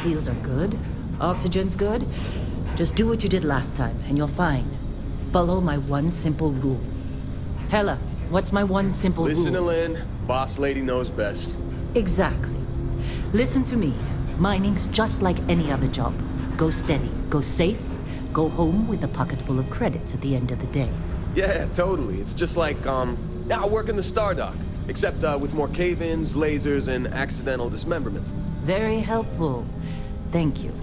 seals are good, oxygen's good. Just do what you did last time, and you're fine. Follow my one simple rule. Hella, what's my one simple rule? Listen to Lynn. Boss lady knows best. Exactly. Listen to me. Mining's just like any other job. Go steady, go safe, go home with a pocket full of credits at the end of the day. Yeah, totally. It's just like, I work in the Star Dock. Except, with more cave-ins, lasers, and accidental dismemberment. Very helpful. Thank you.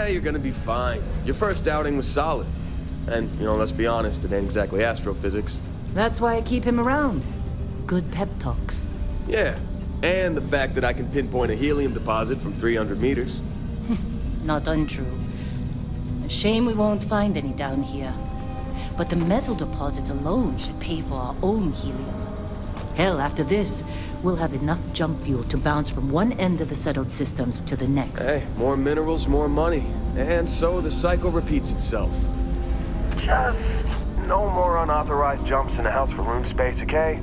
You're gonna be fine. Your first outing was solid. And, let's be honest, it ain't exactly astrophysics. That's why I keep him around. Good pep talks. Yeah, and the fact that I can pinpoint a helium deposit from 300 meters. Not untrue. A shame we won't find any down here. But the metal deposits alone should pay for our own helium. Hell, after this, we'll have enough jump fuel to bounce from one end of the settled systems to the next. Hey, more minerals, more money. And so the cycle repeats itself. Just no more unauthorized jumps in the house for room space, okay?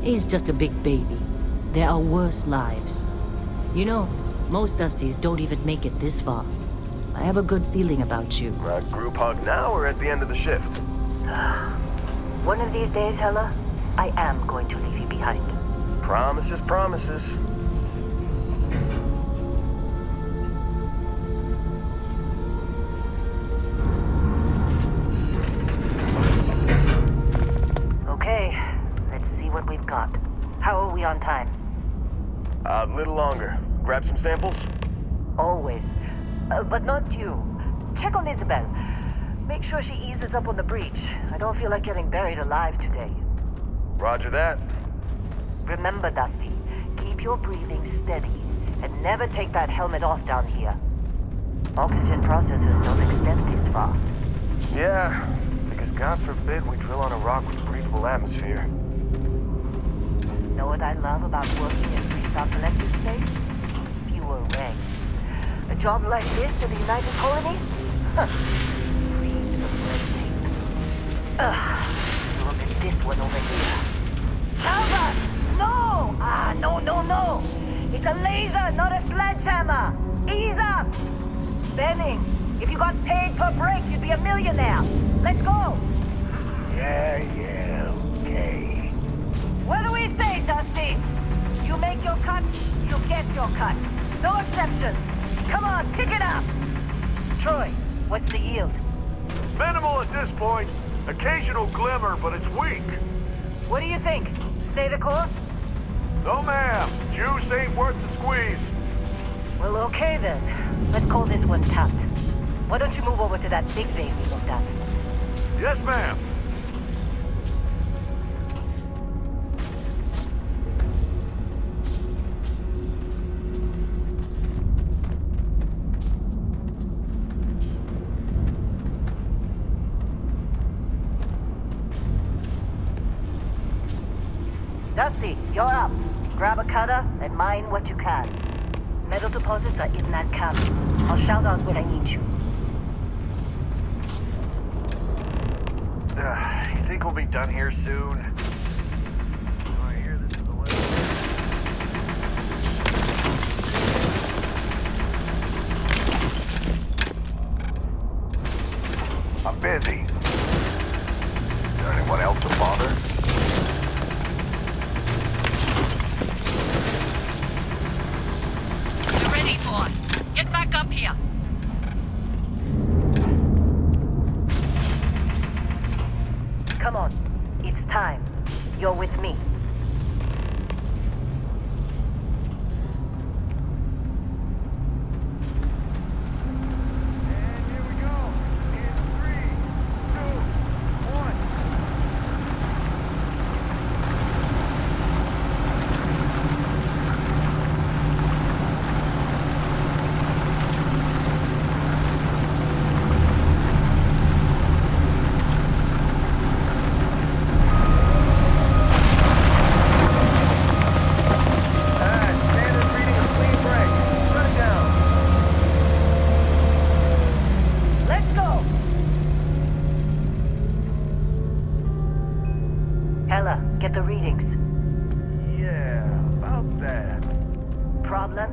He's just a big baby. There are worse lives. You know, most Dusties don't even make it this far. I have a good feeling about you. Group hug now or at the end of the shift? One of these days, Hella, I am going to leave you behind. Promises, promises. Okay, let's see what we've got. How are we on time? A little longer. Grab some samples? Always. But not you. Check on Isabel. Make sure she eases up on the breach. I don't feel like getting buried alive today. Roger that. Remember, Dusty, keep your breathing steady and never take that helmet off down here. Oxygen processors don't extend this far. Yeah, because God forbid we drill on a rock with a breathable atmosphere. Know what I love about working in Freestyle Collective Space? Fewer ranks. A job like this in the United Colonies? Huh. Reams of red tape. Look at this one over here. Calvert! No! No. It's a laser, not a sledgehammer. Ease up! Benning, if you got paid per break, you'd be a millionaire. Let's go! Yeah, okay. What do we say, Dusty? You make your cut, you get your cut. No exceptions. Come on, pick it up! Troy, what's the yield? Minimal at this point. Occasional glimmer, but it's weak. What do you think? Stay the course? No, ma'am. Juice ain't worth the squeeze. Well, okay then. Let's call this one tapped. Why don't you move over to that big vase we looked at? Yes, ma'am. Dusty, you're up. Grab a cutter and mine what you can. Metal deposits are in that cabin. I'll shout out when I need you. You think we'll be done here soon? Oh, I hear this in the way. I'm busy. Is there anyone else to bother? You're ready, boss. Get back up here. Come on. It's time. You're with me. And here we go. In 3, 2, 1. Standard reading of clean break. Shut it down. Let's go! Hella, get the readings. Yeah, about that. Problem?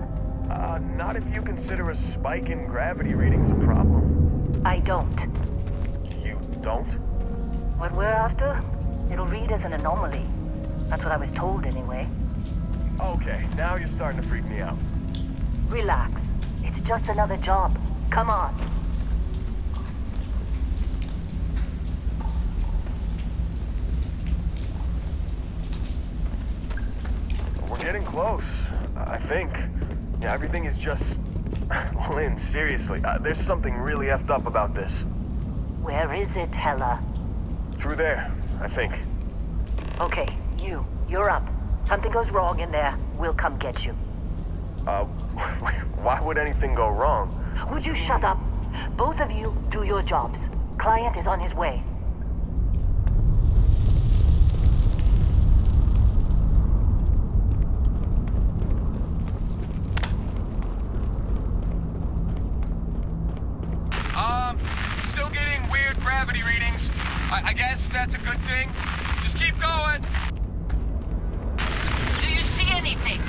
Not if you consider a spike in gravity readings a problem. I don't. You don't? What we're after, it'll read as an anomaly. That's what I was told anyway. Okay, now you're starting to freak me out. Relax. It's just another job. Come on. We're getting close, I think. Yeah, everything is just... Lynn, seriously, there's something really effed up about this. Where is it, Hella? Through there, I think. Okay, you're up. Something goes wrong in there, we'll come get you. Why would anything go wrong? Would you shut up? Both of you do your jobs. Client is on his way. Still getting weird gravity readings. I guess that's a good thing. Just keep going. Do you see anything?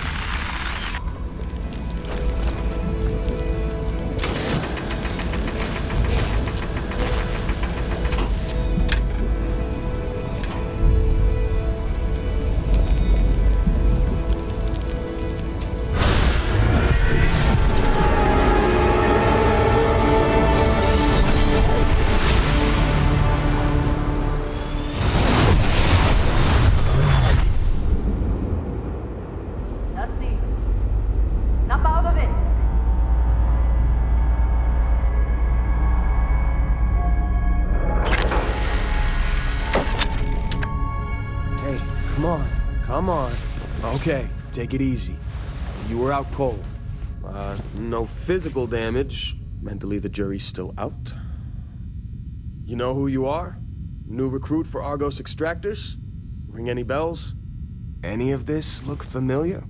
Come on. Okay, take it easy. You were out cold. No physical damage. Mentally, the jury's still out. You know who you are? New recruit for Argos Extractors? Ring any bells? Any of this look familiar?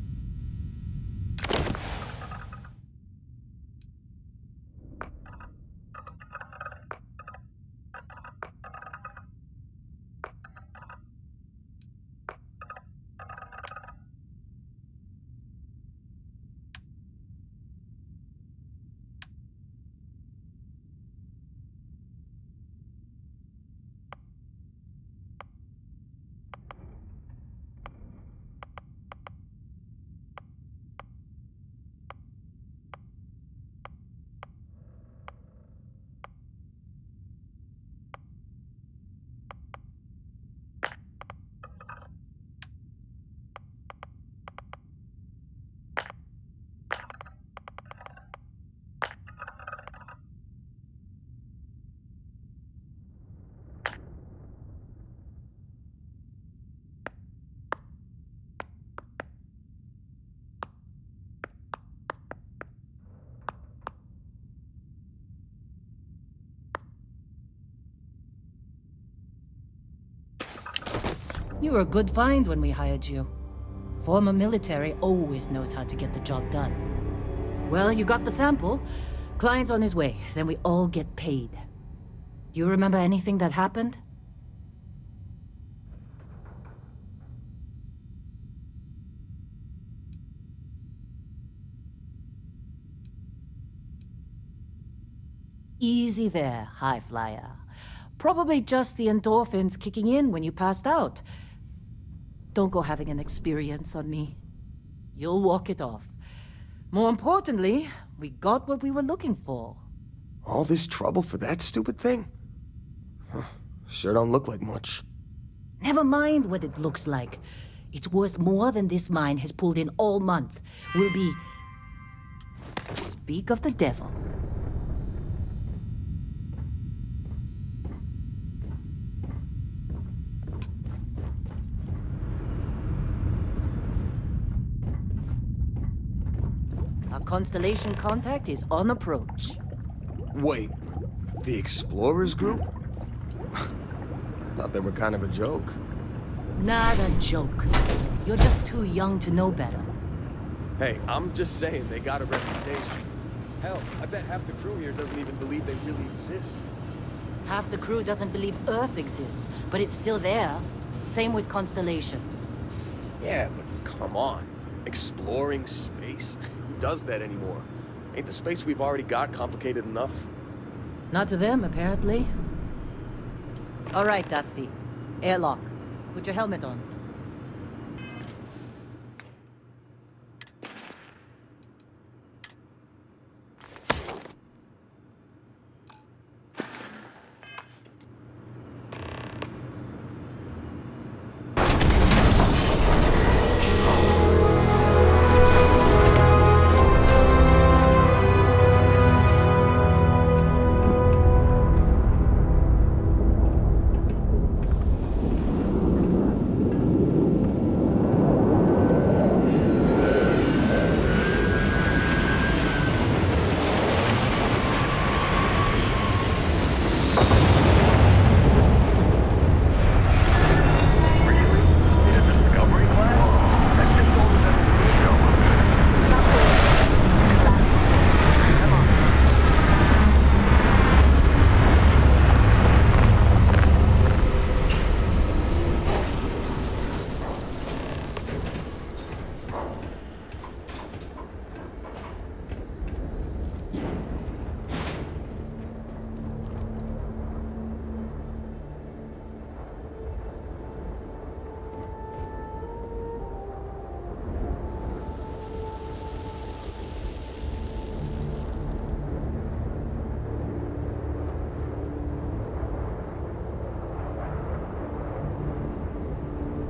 You were a good find when we hired you. Former military always knows how to get the job done. Well, you got the sample. Client's on his way, then we all get paid. You remember anything that happened? Easy there, high flyer. Probably just the endorphins kicking in when you passed out. Don't go having an experience on me. You'll walk it off. More importantly, we got what we were looking for. All this trouble for that stupid thing? Sure don't look like much. Never mind what it looks like. It's worth more than this mine has pulled in all month. We'll be... Speak of the devil. Our constellation contact is on approach. Wait, the Explorers group? I thought they were kind of a joke. Not a joke. You're just too young to know better. Hey, I'm just saying they got a reputation. Hell, I bet half the crew here doesn't even believe they really exist. Half the crew doesn't believe Earth exists, but it's still there. Same with Constellation. Yeah, but come on. Exploring space? does that anymore? Ain't the space we've already got complicated enough? Not to them, apparently. All right, Dusty. Airlock. Put your helmet on.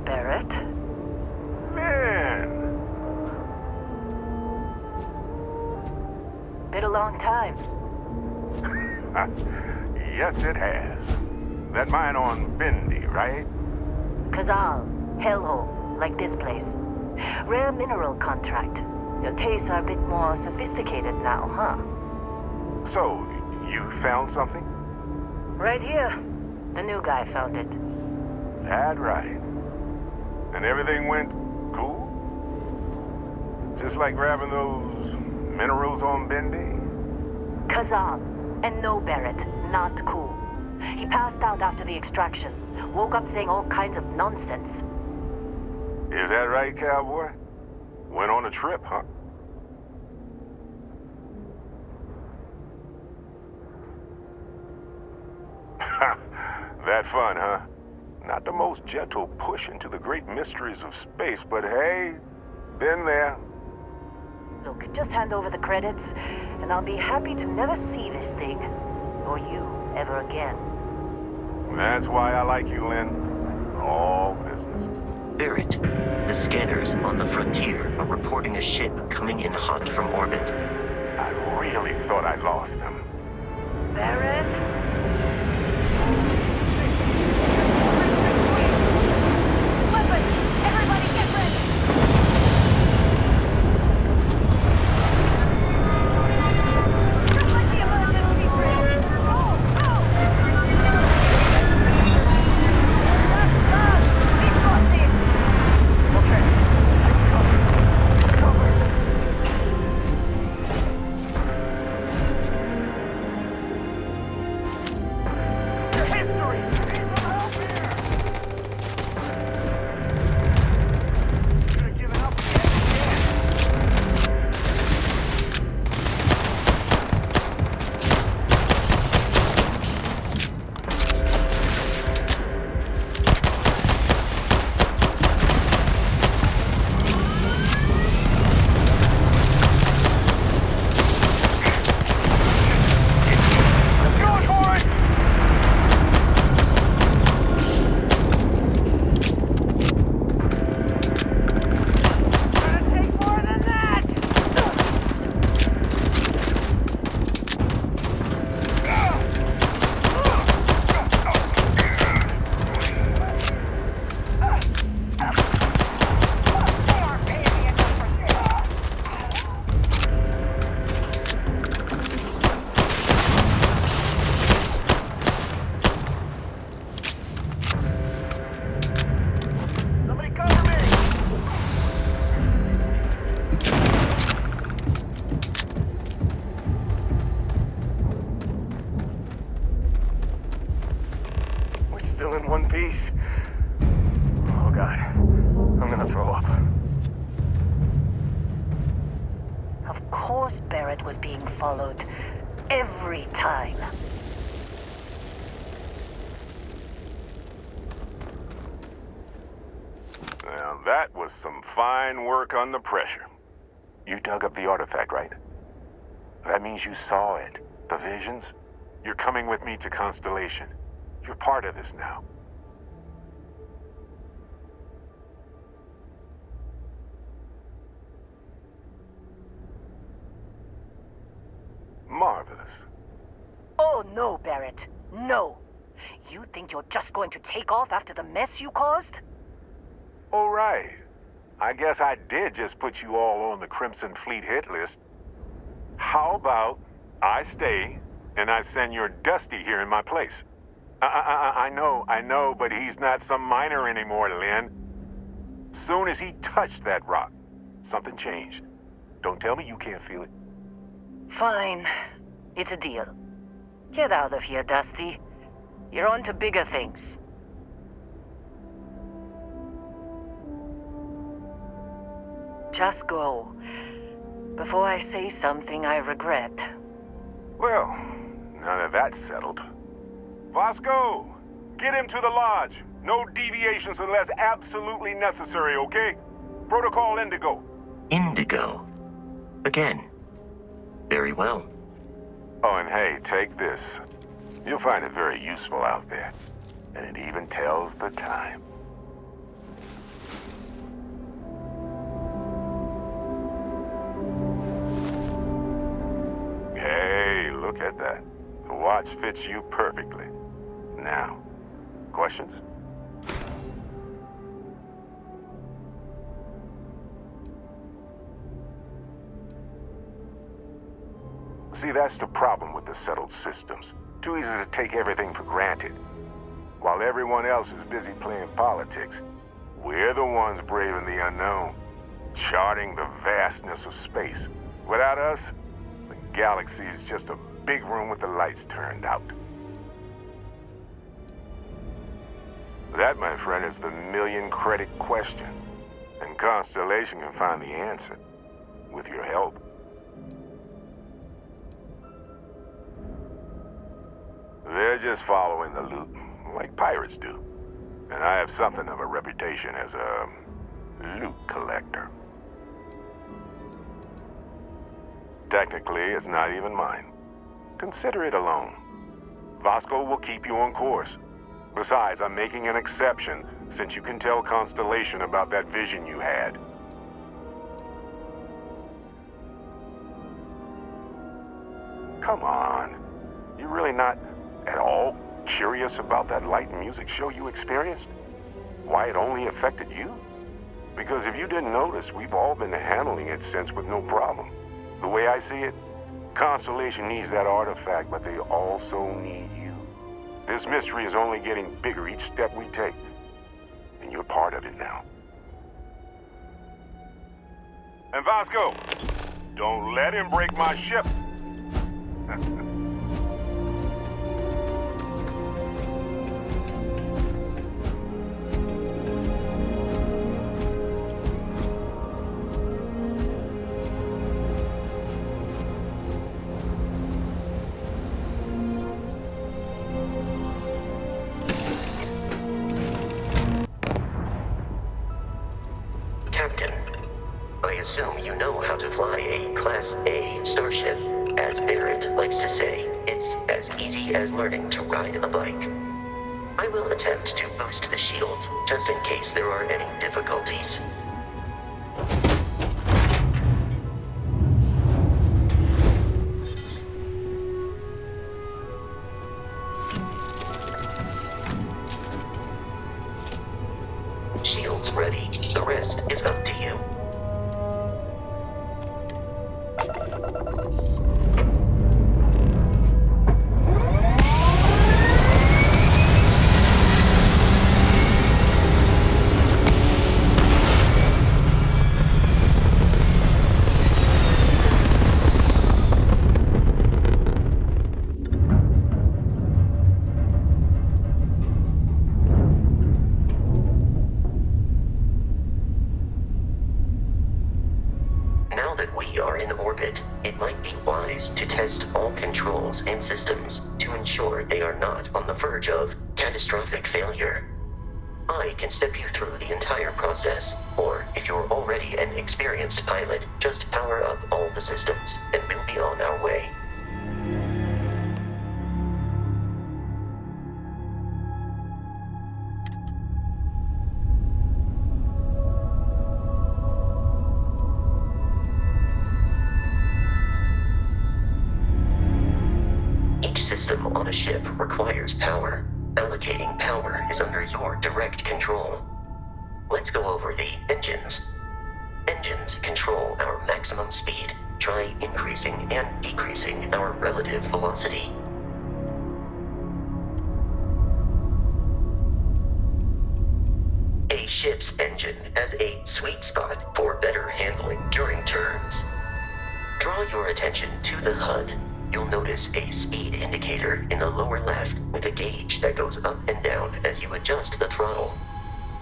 Barrett? Man! Been a long time. Yes, it has. That mine on Bendy, right? Kazal, hellhole, like this place. Rare mineral contract. Your tastes are a bit more sophisticated now, huh? So, you found something? Right here. The new guy found it. That right. And everything went cool? Just like grabbing those minerals on Bendy? Kazal, and no Barrett, not cool. He passed out after the extraction. Woke up saying all kinds of nonsense. Is that right, cowboy? Went on a trip, huh? That fun, huh? Not the most gentle push into the great mysteries of space, but hey, been there. Look, just hand over the credits, and I'll be happy to never see this thing, or you, ever again. That's why I like you, Lynn. All business. Barrett, the scanners on the frontier are reporting a ship coming in hot from orbit. I really thought I lost them. Barrett? Weapons! Everybody get ready! Just like the emergency bridge! Go! Go! Keep crossing! Okay. Cover. Your history! Need some help here! Should have given up when you had the chance. Going for it! Gonna take more than that! Somebody cover me! We're still in one piece. Oh god, I'm gonna throw up. How course Barrett was being followed. Every time. Now, that was some fine work under pressure. You dug up the artifact, right? That means you saw it. The visions? You're coming with me to Constellation. You're part of this now. Marvelous. Oh no, Barrett. No. You think you're just going to take off after the mess you caused? All right. I guess I did just put you all on the Crimson Fleet hit list. How about I stay and I send your Dusty here in my place? I know, but he's not some miner anymore, Lynn. Soon as he touched that rock, something changed. Don't tell me you can't feel it. Fine. It's a deal. Get out of here, Dusty. You're on to bigger things. Just go. Before I say something I regret. Well, now that that's settled. Vasco, get him to the lodge. No deviations unless absolutely necessary, okay? Protocol Indigo. Indigo. Again. Very well. Oh, and hey, take this. You'll find it very useful out there. And it even tells the time. Hey, look at that. The watch fits you perfectly. Now, questions? See, that's the problem with the settled systems. Too easy to take everything for granted. While everyone else is busy playing politics, we're the ones braving the unknown, charting the vastness of space. Without us, the galaxy is just a big room with the lights turned out. That, my friend, is the million-credit question. And Constellation can find the answer, with your help. They're just following the loot, like pirates do. And I have something of a reputation as a loot collector. Technically, it's not even mine. Consider it a loan. Vasco will keep you on course. Besides, I'm making an exception since you can tell Constellation about that vision you had. Come on. You're really not at all curious about that light and music show you experienced? Why it only affected you? Because if you didn't notice, we've all been handling it since with no problem. The way I see it, Constellation needs that artifact, but they also need you. This mystery is only getting bigger each step we take, and you're part of it now. And Vasco, don't let him break my ship. Captain, I assume you know how to fly a Class A starship. As Barrett likes to say, it's as easy as learning to ride a bike. I will attempt to boost the shields, just in case there are any difficulties. Shields ready. The rest is up to you. in orbit, it might be wise to test all controls and systems to ensure they are not on the verge of catastrophic failure. I can step you through the entire process, or if you're already an experienced pilot, just power up all the systems, and we'll be on our way. Each system on a ship requires power. Allocating power is under your direct control. Let's go over the engines. Engines control our maximum speed. Try increasing and decreasing our relative velocity. A ship's engine has a sweet spot for better handling during turns. Draw your attention to the HUD. You'll notice a speed indicator in the lower left with a gauge that goes up and down as you adjust the throttle.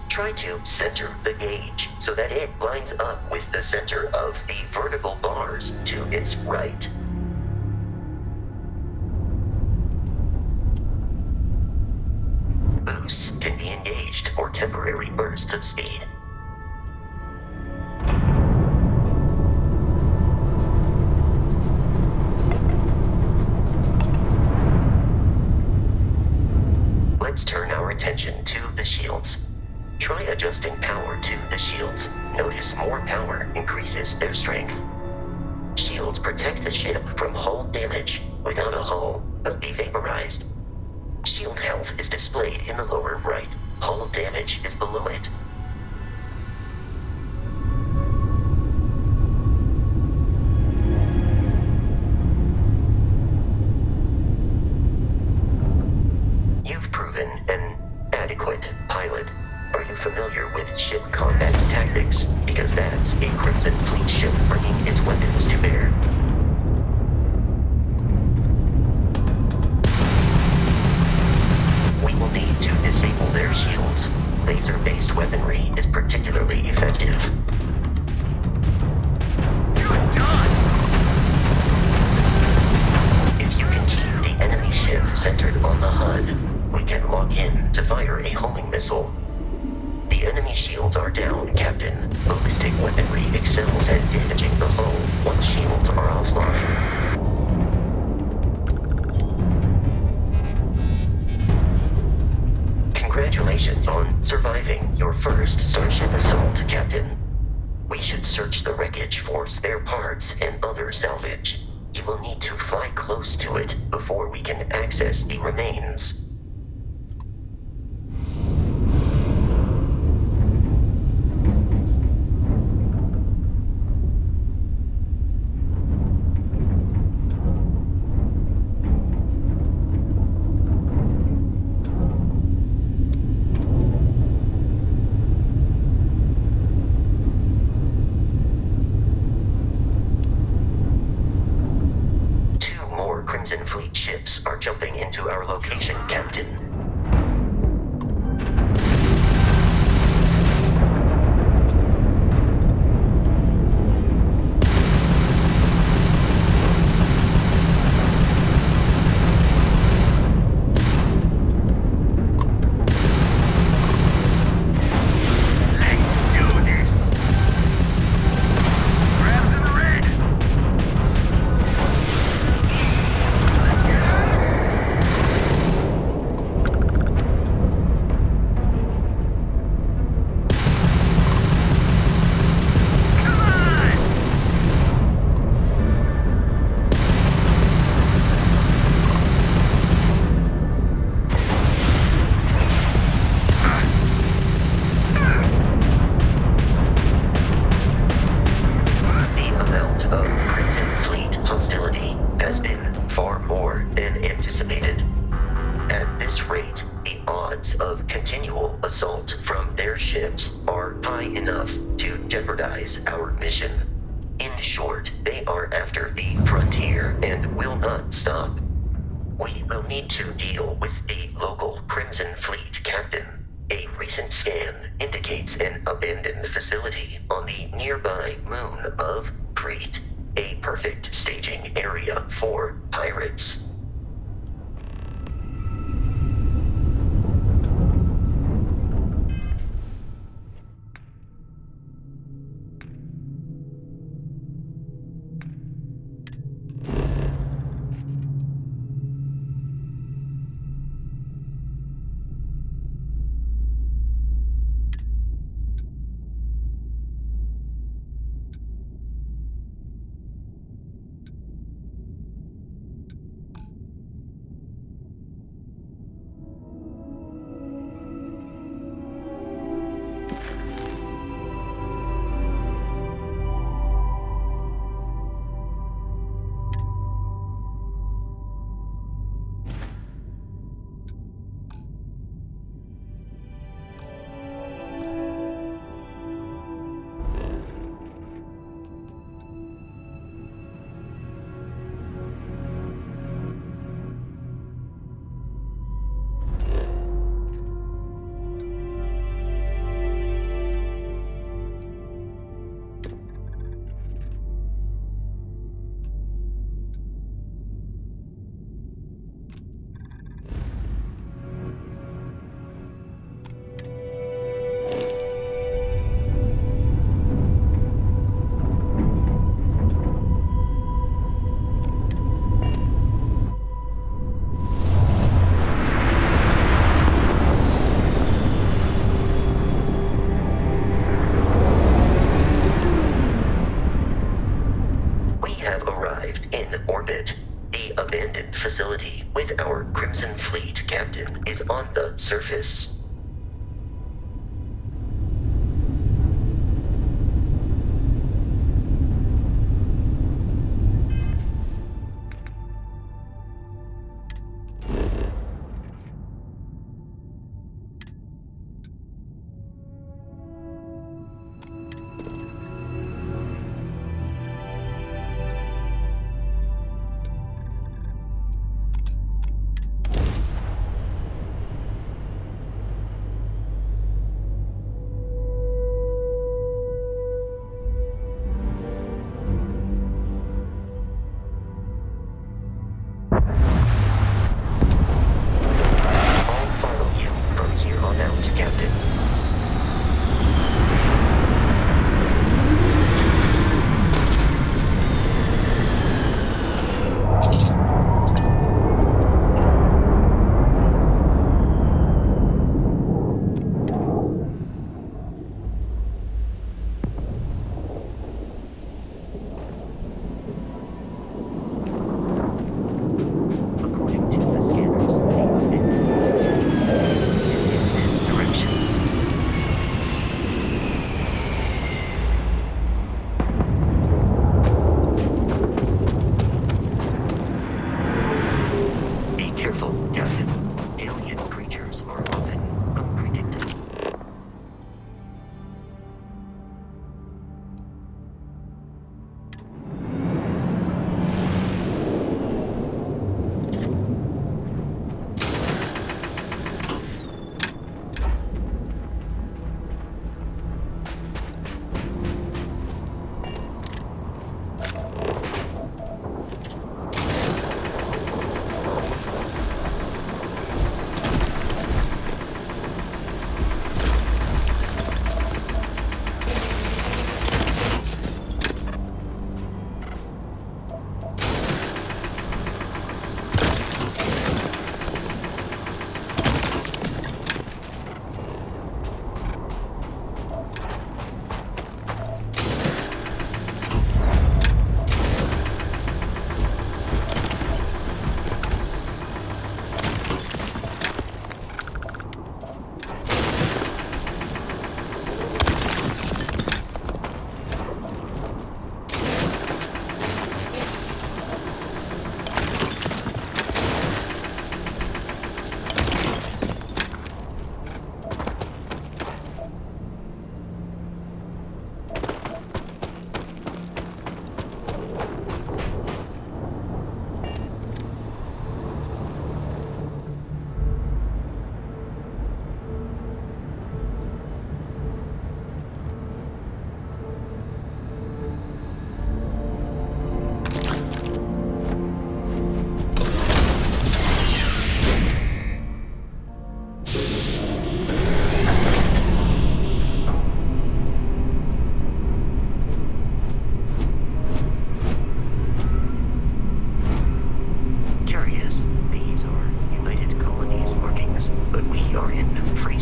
Try to center the gauge so that it lines up with the center of the vertical bars to its right. Boosts can be engaged for temporary bursts of speed. Let's turn our attention to the shields. Try adjusting power to the shields. Notice more power increases their strength. Shields protect the ship from hull damage. Without a hull, they'll be vaporized. Shield health is displayed in the lower right. Hull damage is below it. You've proven an adequate pilot. Are you familiar with ship combat tactics? Because that's a Crimson Fleet ship bringing its weapons to bear. We will need to disable their shields. Laser-based weaponry is particularly effective. Good God! If you can keep the enemy ship centered on the HUD, we can lock in to fire a homing missile. The enemy shields are down, Captain. Ballistic weaponry excels at damaging the hull once shields are offline. Congratulations on surviving your first Starship assault, Captain. We should search the wreckage for spare parts and other salvage. You will need to fly close to it before we can access the remains. Crimson Fleet ships are jumping into our location, Captain. Our mission. In short, they are after the frontier and will not stop. We will need to deal with the local Crimson Fleet captain. A recent scan indicates an abandoned facility on the nearby moon of Crete. a perfect staging area for pirates. Facility with our Crimson Fleet captain is on the surface.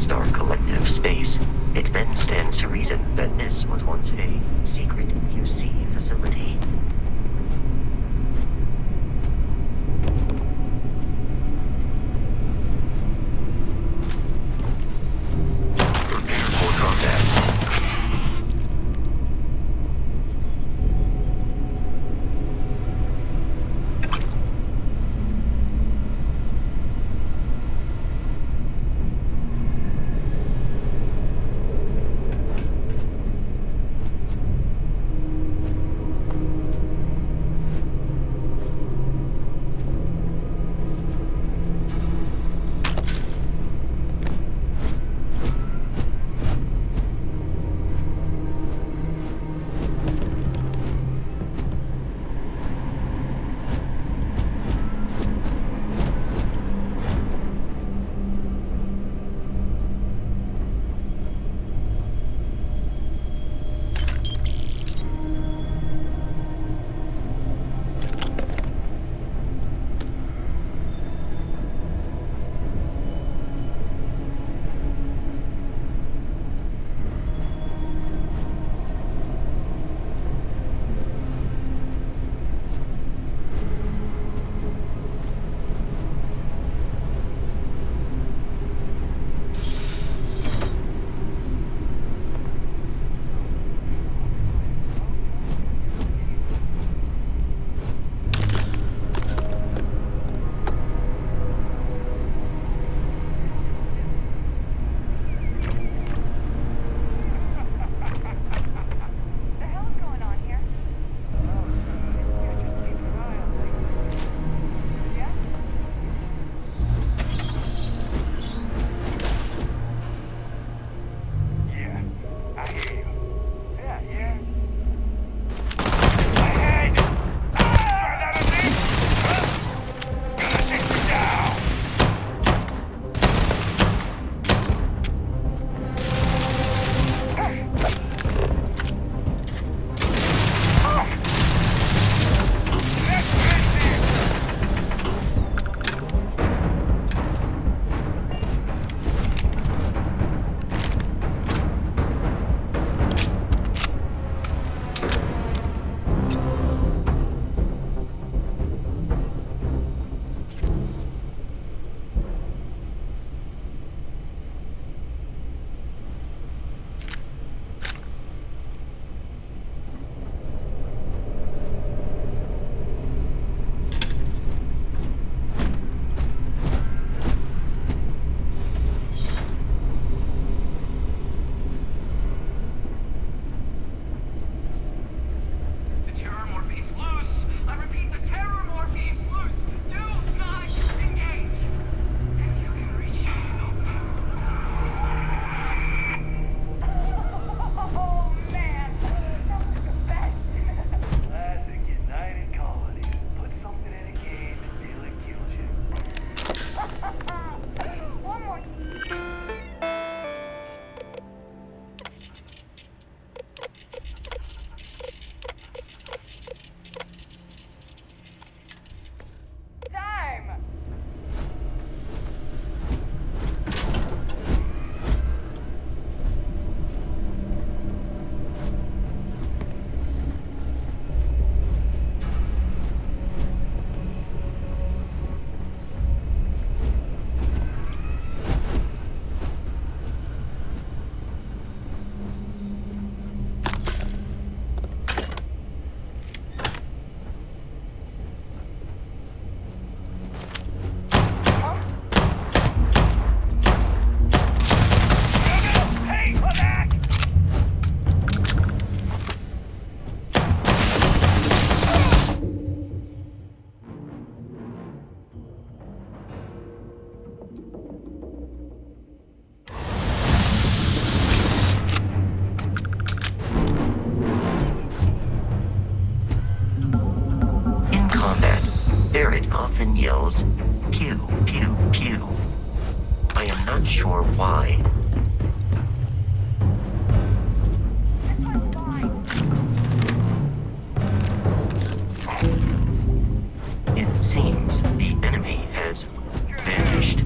star collective space. It then stands to reason that this was once a secret UC facility. Prepare for combat. Barrett often yells, pew, pew, pew. I am not sure why. It seems the enemy has vanished.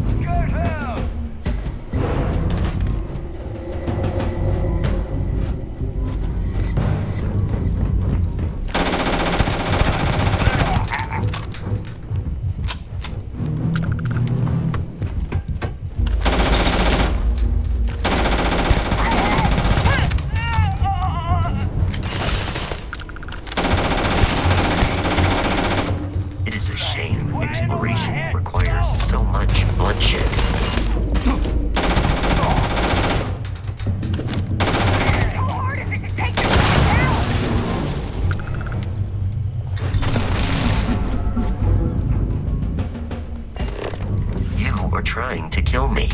kill me,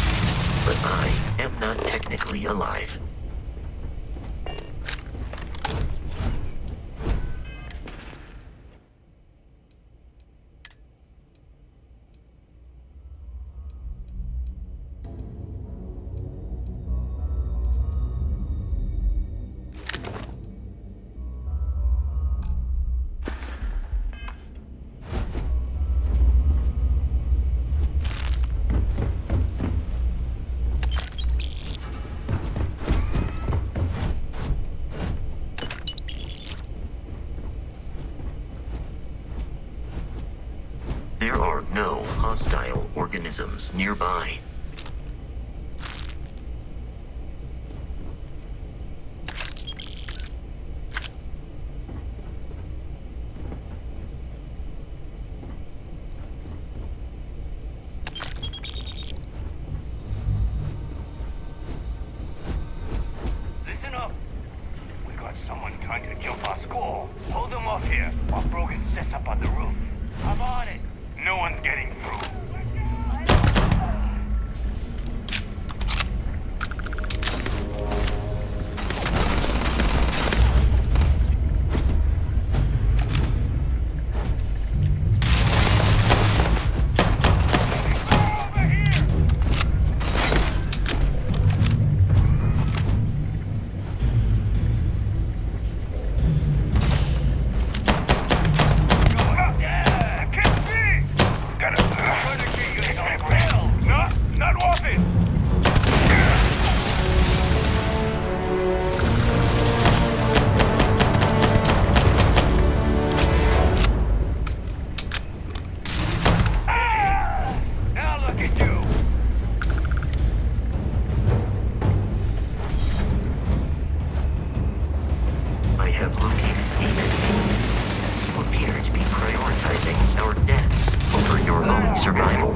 but I am not technically alive. There are no hostile organisms nearby. Listen up. We got someone trying to jump our squall. Hold them off here while Brogan sets up on the roof. I'm on it. No one's getting through. Survival.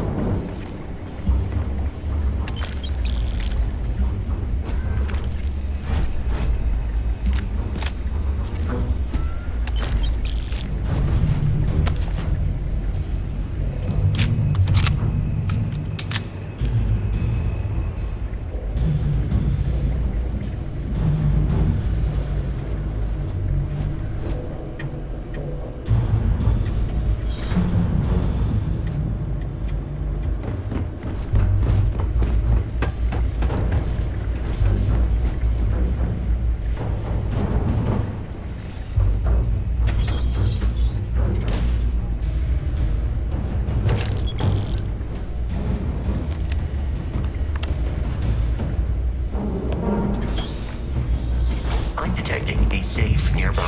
I'm detecting a safe nearby.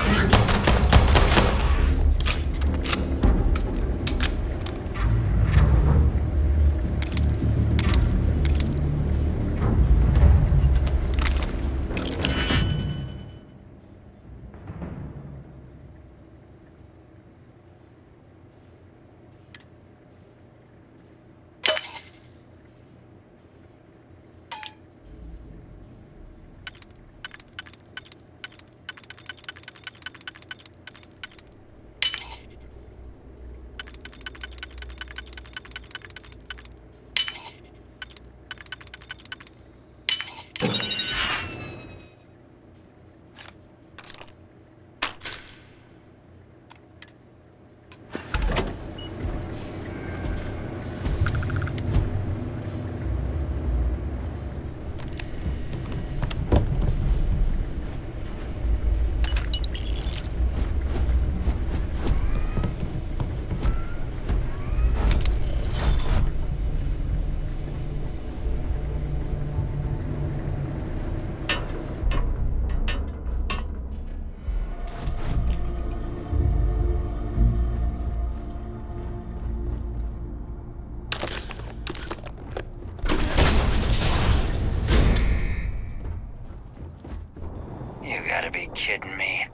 You gotta be kidding me.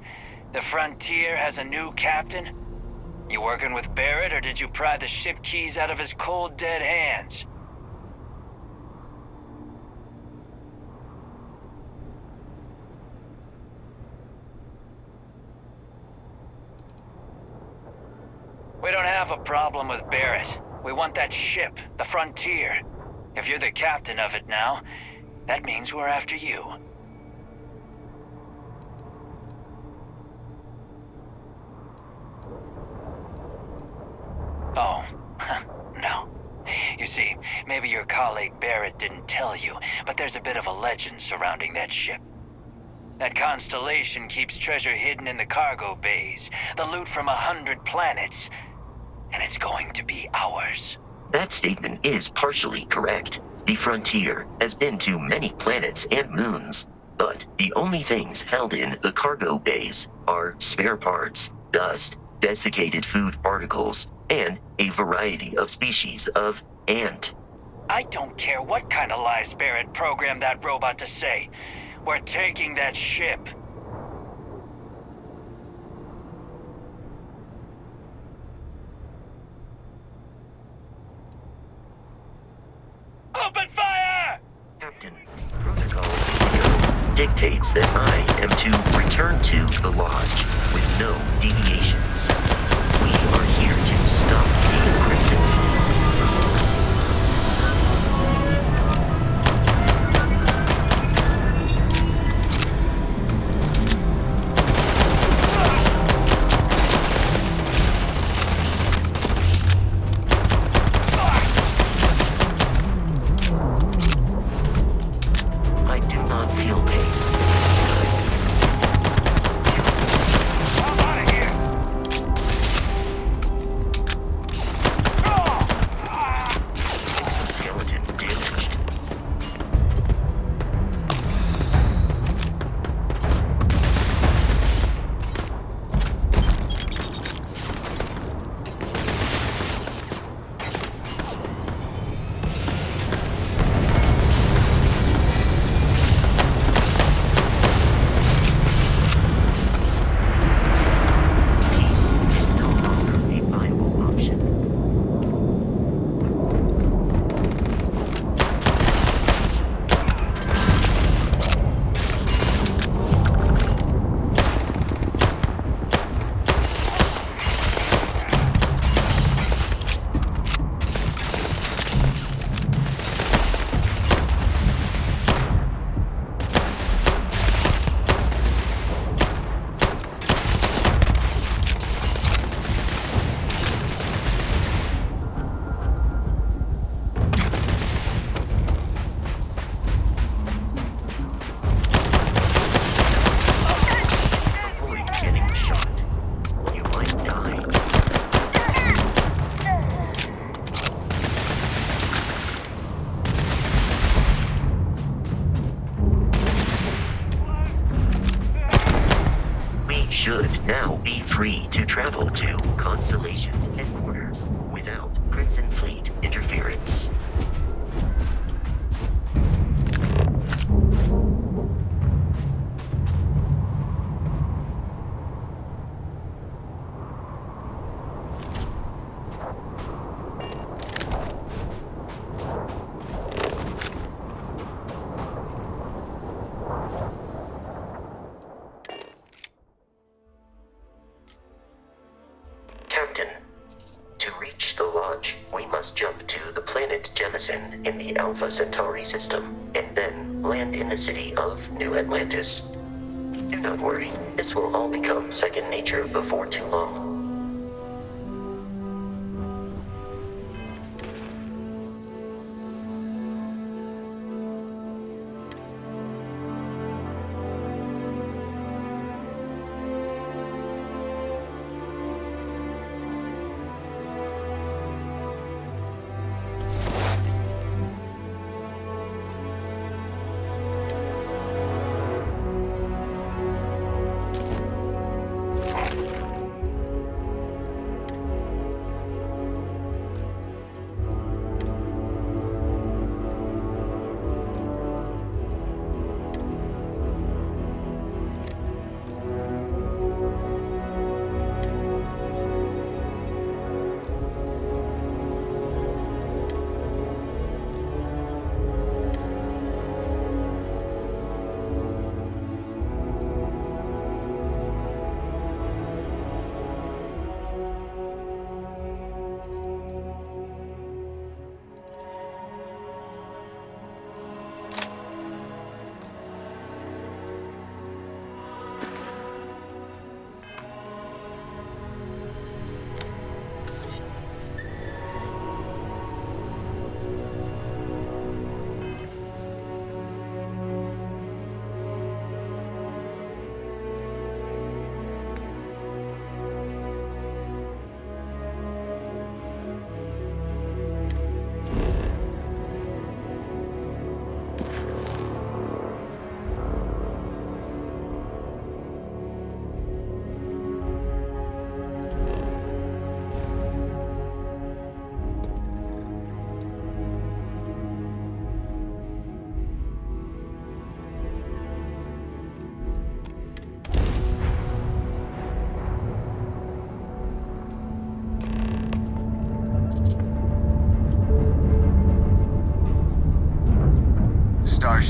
The Frontier has a new captain? You working with Barrett, or did you pry the ship keys out of his cold, dead hands? We don't have a problem with Barrett. We want that ship, the Frontier. If you're the captain of it now, that means we're after you. Oh, no. You see, maybe your colleague Barrett didn't tell you, but there's a bit of a legend surrounding that ship. That constellation keeps treasure hidden in the cargo bays, the loot from 100 planets, and it's going to be ours. That statement is partially correct. The Frontier has been to many planets and moons, but the only things held in the cargo bays are spare parts, dust, desiccated food particles, and a variety of species of ant. I don't care what kind of lies Barrett programmed that robot to say. We're taking that ship. Open fire! Captain, protocol dictates that I am to return to the lodge with no deviations. We are here to stop the encryption. Should now be free to travel to Constellation's headquarters without Crimson Fleet interference. Captain, to reach the lodge, we must jump to the planet Jemison in the Alpha Centauri system, and then land in the city of New Atlantis. Do not worry, this will all become second nature before too long.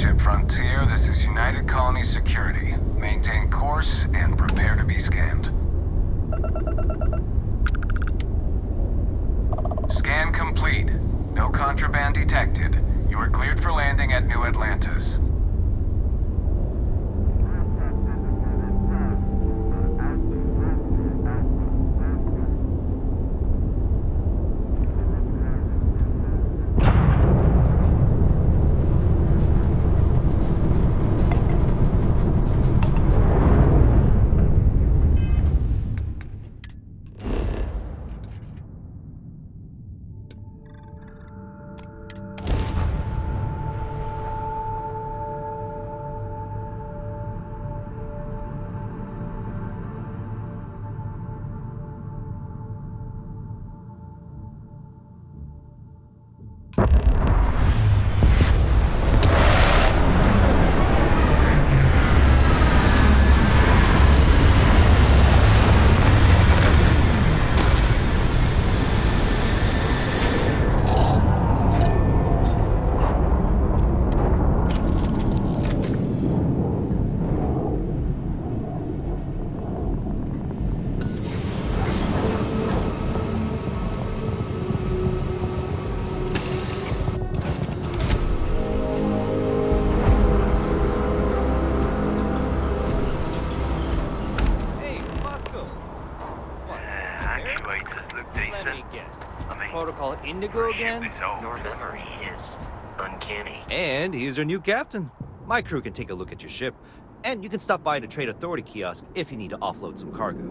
Starship Frontier, this is United Colony Security. Maintain course and prepare to be scanned. Scan complete. No contraband detected. You are cleared for landing at New Atlantis. Protocol Indigo again? Your memory is uncanny. And he's your new captain. My crew can take a look at your ship, and you can stop by the Trade Authority kiosk if you need to offload some cargo.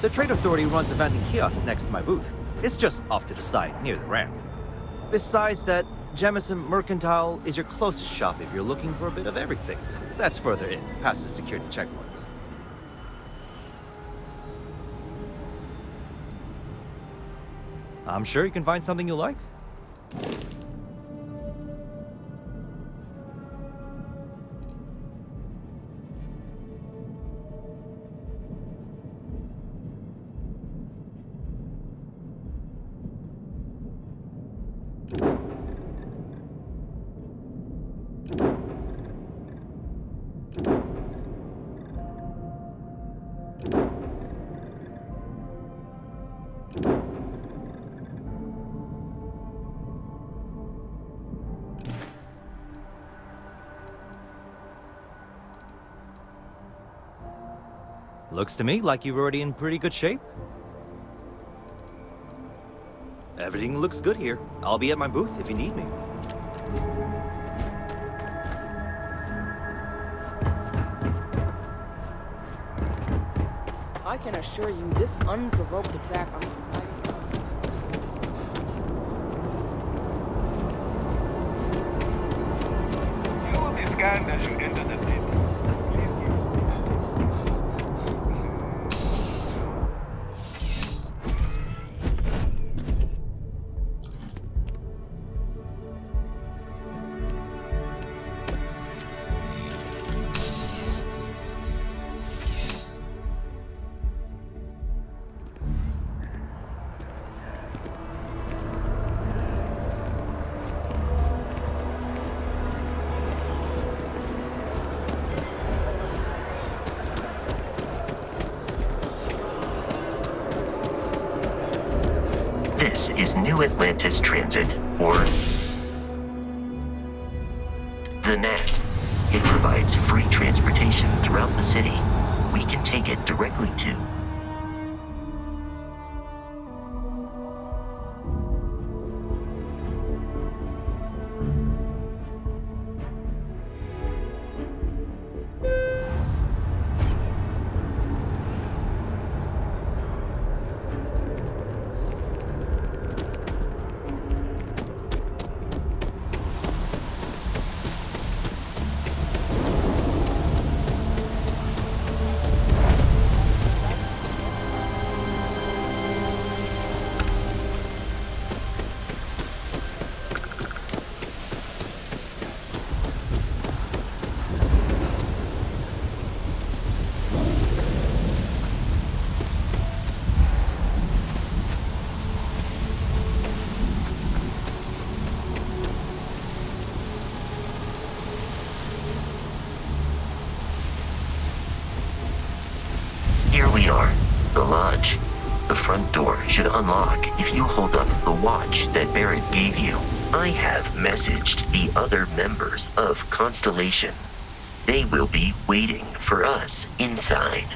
The Trade Authority runs a vending kiosk next to my booth. It's just off to the side, near the ramp. Besides that, Jemison Mercantile is your closest shop if you're looking for a bit of everything. That's further in, past the security checkpoint. I'm sure you can find something you like. Looks to me like you're already in pretty good shape. Everything looks good here. I'll be at my booth if you need me. I can assure you, this unprovoked attack on You will be scanned as you enter the city. This is New Atlantis Transit, or the NAT. It provides free transportation throughout the city. We can take it directly to Here we are, the lodge. The front door should unlock if you hold up the watch that Barrett gave you. I have messaged the other members of Constellation. They will be waiting for us inside.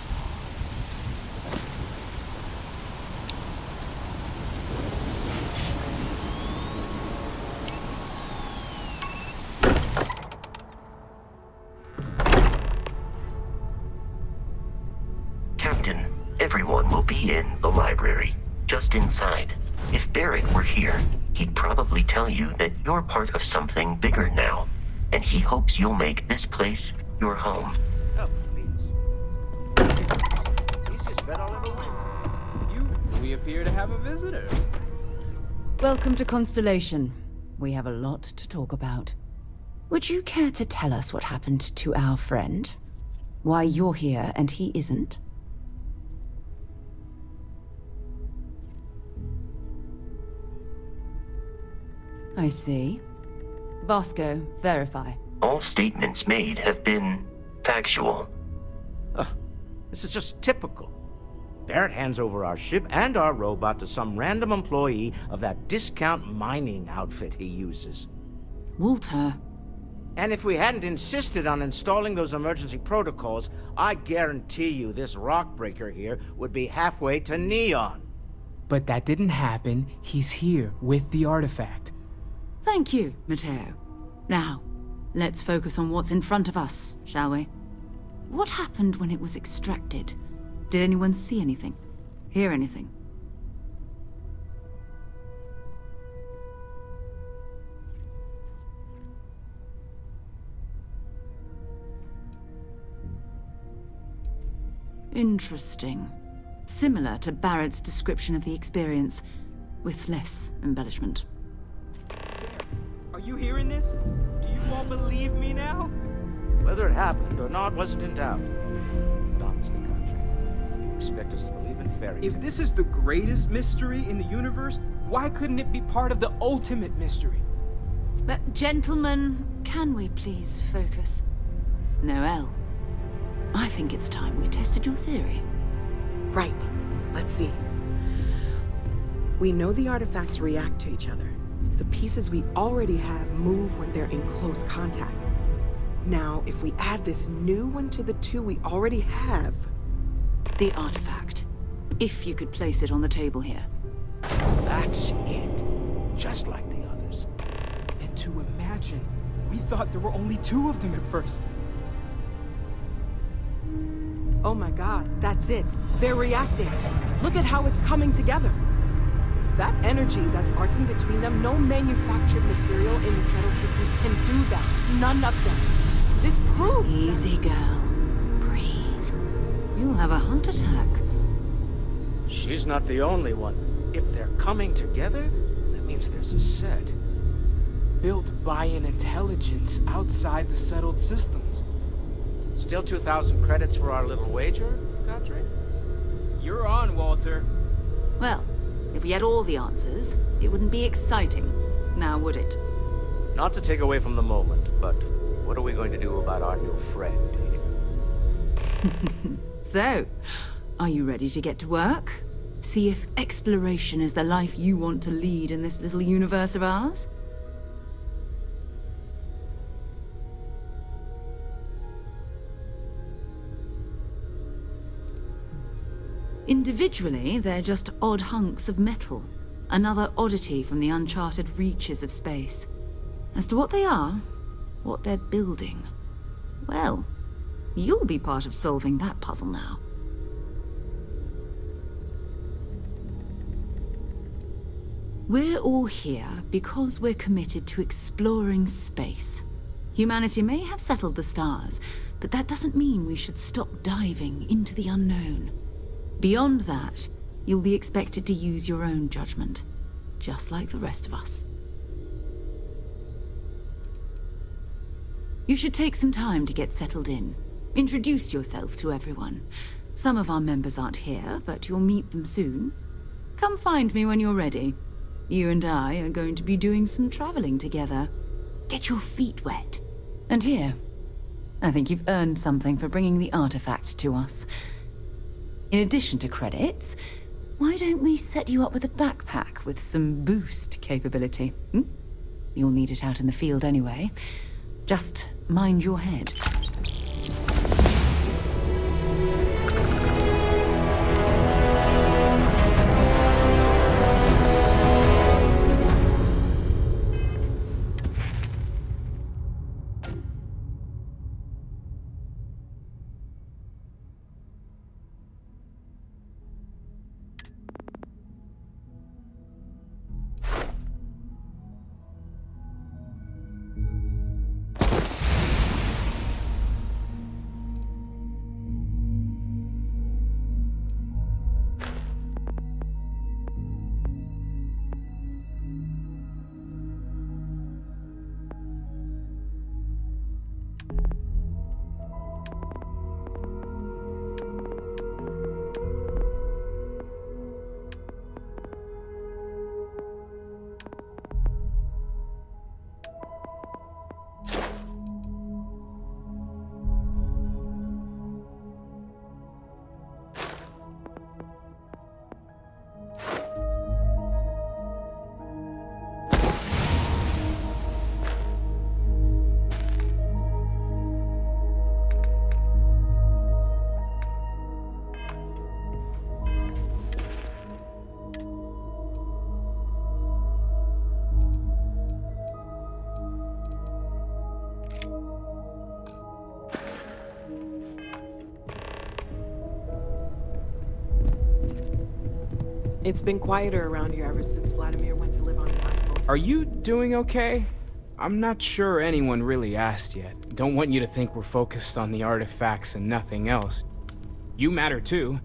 Captain, everyone will be in the library, just inside. If Barrett were here, he'd probably tell you that you're part of something bigger now, and he hopes you'll make this place your home. Oh, please. Easiest bet I'll ever win. We appear to have a visitor. Welcome to Constellation. We have a lot to talk about. Would you care to tell us what happened to our friend? Why you're here and he isn't? I see. Vasco, verify. All statements made have been factual. This is just typical. Barrett hands over our ship and our robot to some random employee of that discount mining outfit he uses. Walter. And if we hadn't insisted on installing those emergency protocols, I guarantee you this rock breaker here would be halfway to Neon. But that didn't happen. He's here with the artifact. Thank you, Matteo. Now, let's focus on what's in front of us, shall we? What happened when it was extracted? Did anyone see anything? Hear anything? Interesting. Similar to Barrett's description of the experience, with less embellishment. Are you hearing this? Do you all believe me now? Whether it happened or not wasn't in doubt. But honestly, Country, you expect us to believe in fairy tales? If this is the greatest mystery in the universe, why couldn't it be part of the ultimate mystery? But gentlemen, can we please focus? Noel, I think it's time we tested your theory. Right. Let's see. We know the artifacts react to each other. The pieces we already have move when they're in close contact. Now, if we add this new one to the two we already have... The artifact. If you could place it on the table here. That's it. Just like the others. And to imagine, we thought there were only 2 of them at first. Oh my god, that's it. They're reacting. Look at how it's coming together. That energy that's arcing between them, no manufactured material in the settled systems can do that. None of them. This proves Easy, girl. Breathe. You'll have a heart attack. She's not the only one. If they're coming together, that means there's a set. Built by an intelligence outside the settled systems. Still 2,000 credits for our little wager, Godric? You're on, Walter. Well, if we had all the answers, it wouldn't be exciting, now would it? Not to take away from the moment, but what are we going to do about our new friend? So, are you ready to get to work? See if exploration is the life you want to lead in this little universe of ours? Individually, they're just odd hunks of metal. Another oddity from the uncharted reaches of space. As to what they are, what they're building, well, you'll be part of solving that puzzle now. We're all here because we're committed to exploring space. Humanity may have settled the stars, but that doesn't mean we should stop diving into the unknown. Beyond that, you'll be expected to use your own judgment, just like the rest of us. You should take some time to get settled in. Introduce yourself to everyone. Some of our members aren't here, but you'll meet them soon. Come find me when you're ready. You and I are going to be doing some traveling together. Get your feet wet. And here, I think you've earned something for bringing the artifact to us. In addition to credits, why don't we set you up with a backpack with some boost capability? Hmm? You'll need it out in the field anyway. Just mind your head. It's been quieter around here ever since Vladimir went to live on an island. Are you doing okay? I'm not sure anyone really asked yet. Don't want you to think we're focused on the artifacts and nothing else. You matter too.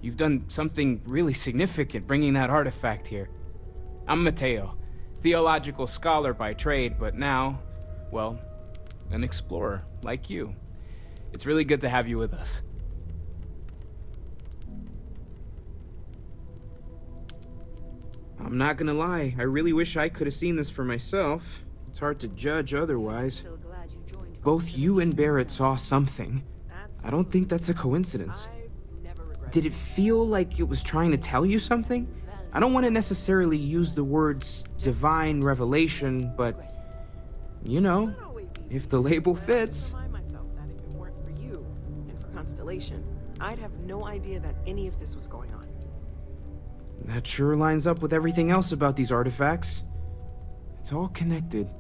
You've done something really significant bringing that artifact here. I'm Mateo, theological scholar by trade, but now, well, an explorer like you. It's really good to have you with us. I'm not gonna lie, I really wish I could have seen this for myself. It's hard to judge otherwise. Both you and Barrett saw something. I don't think that's a coincidence. Did it feel like it was trying to tell you something? I don't want to necessarily use the words divine revelation, but you know, if the label fits. I remind myself that if it weren't for you and for Constellation, I'd have no idea that any of this was going on. That sure lines up with everything else about these artifacts. It's all connected.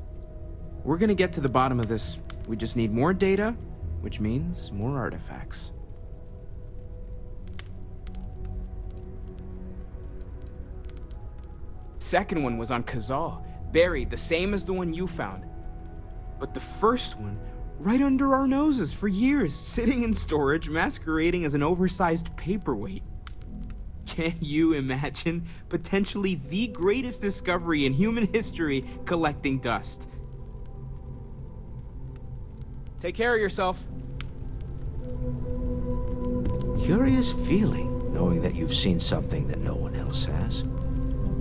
We're gonna get to the bottom of this. We just need more data, which means more artifacts. Second one was on Kazal, buried, the same as the one you found. But the first one, right under our noses for years, sitting in storage, masquerading as an oversized paperweight. Can you imagine potentially the greatest discovery in human history collecting dust? Take care of yourself. Curious feeling, knowing that you've seen something that no one else has.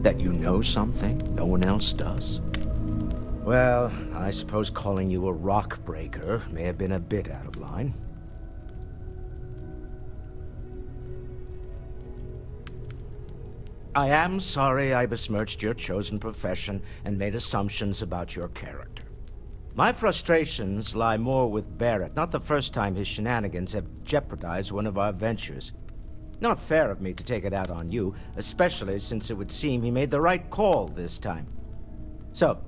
That you know something no one else does. Well, I suppose calling you a rock breaker may have been a bit out of line. I am sorry I besmirched your chosen profession and made assumptions about your character. My frustrations lie more with Barrett, not the first time his shenanigans have jeopardized one of our ventures. Not fair of me to take it out on you, especially since it would seem he made the right call this time. So,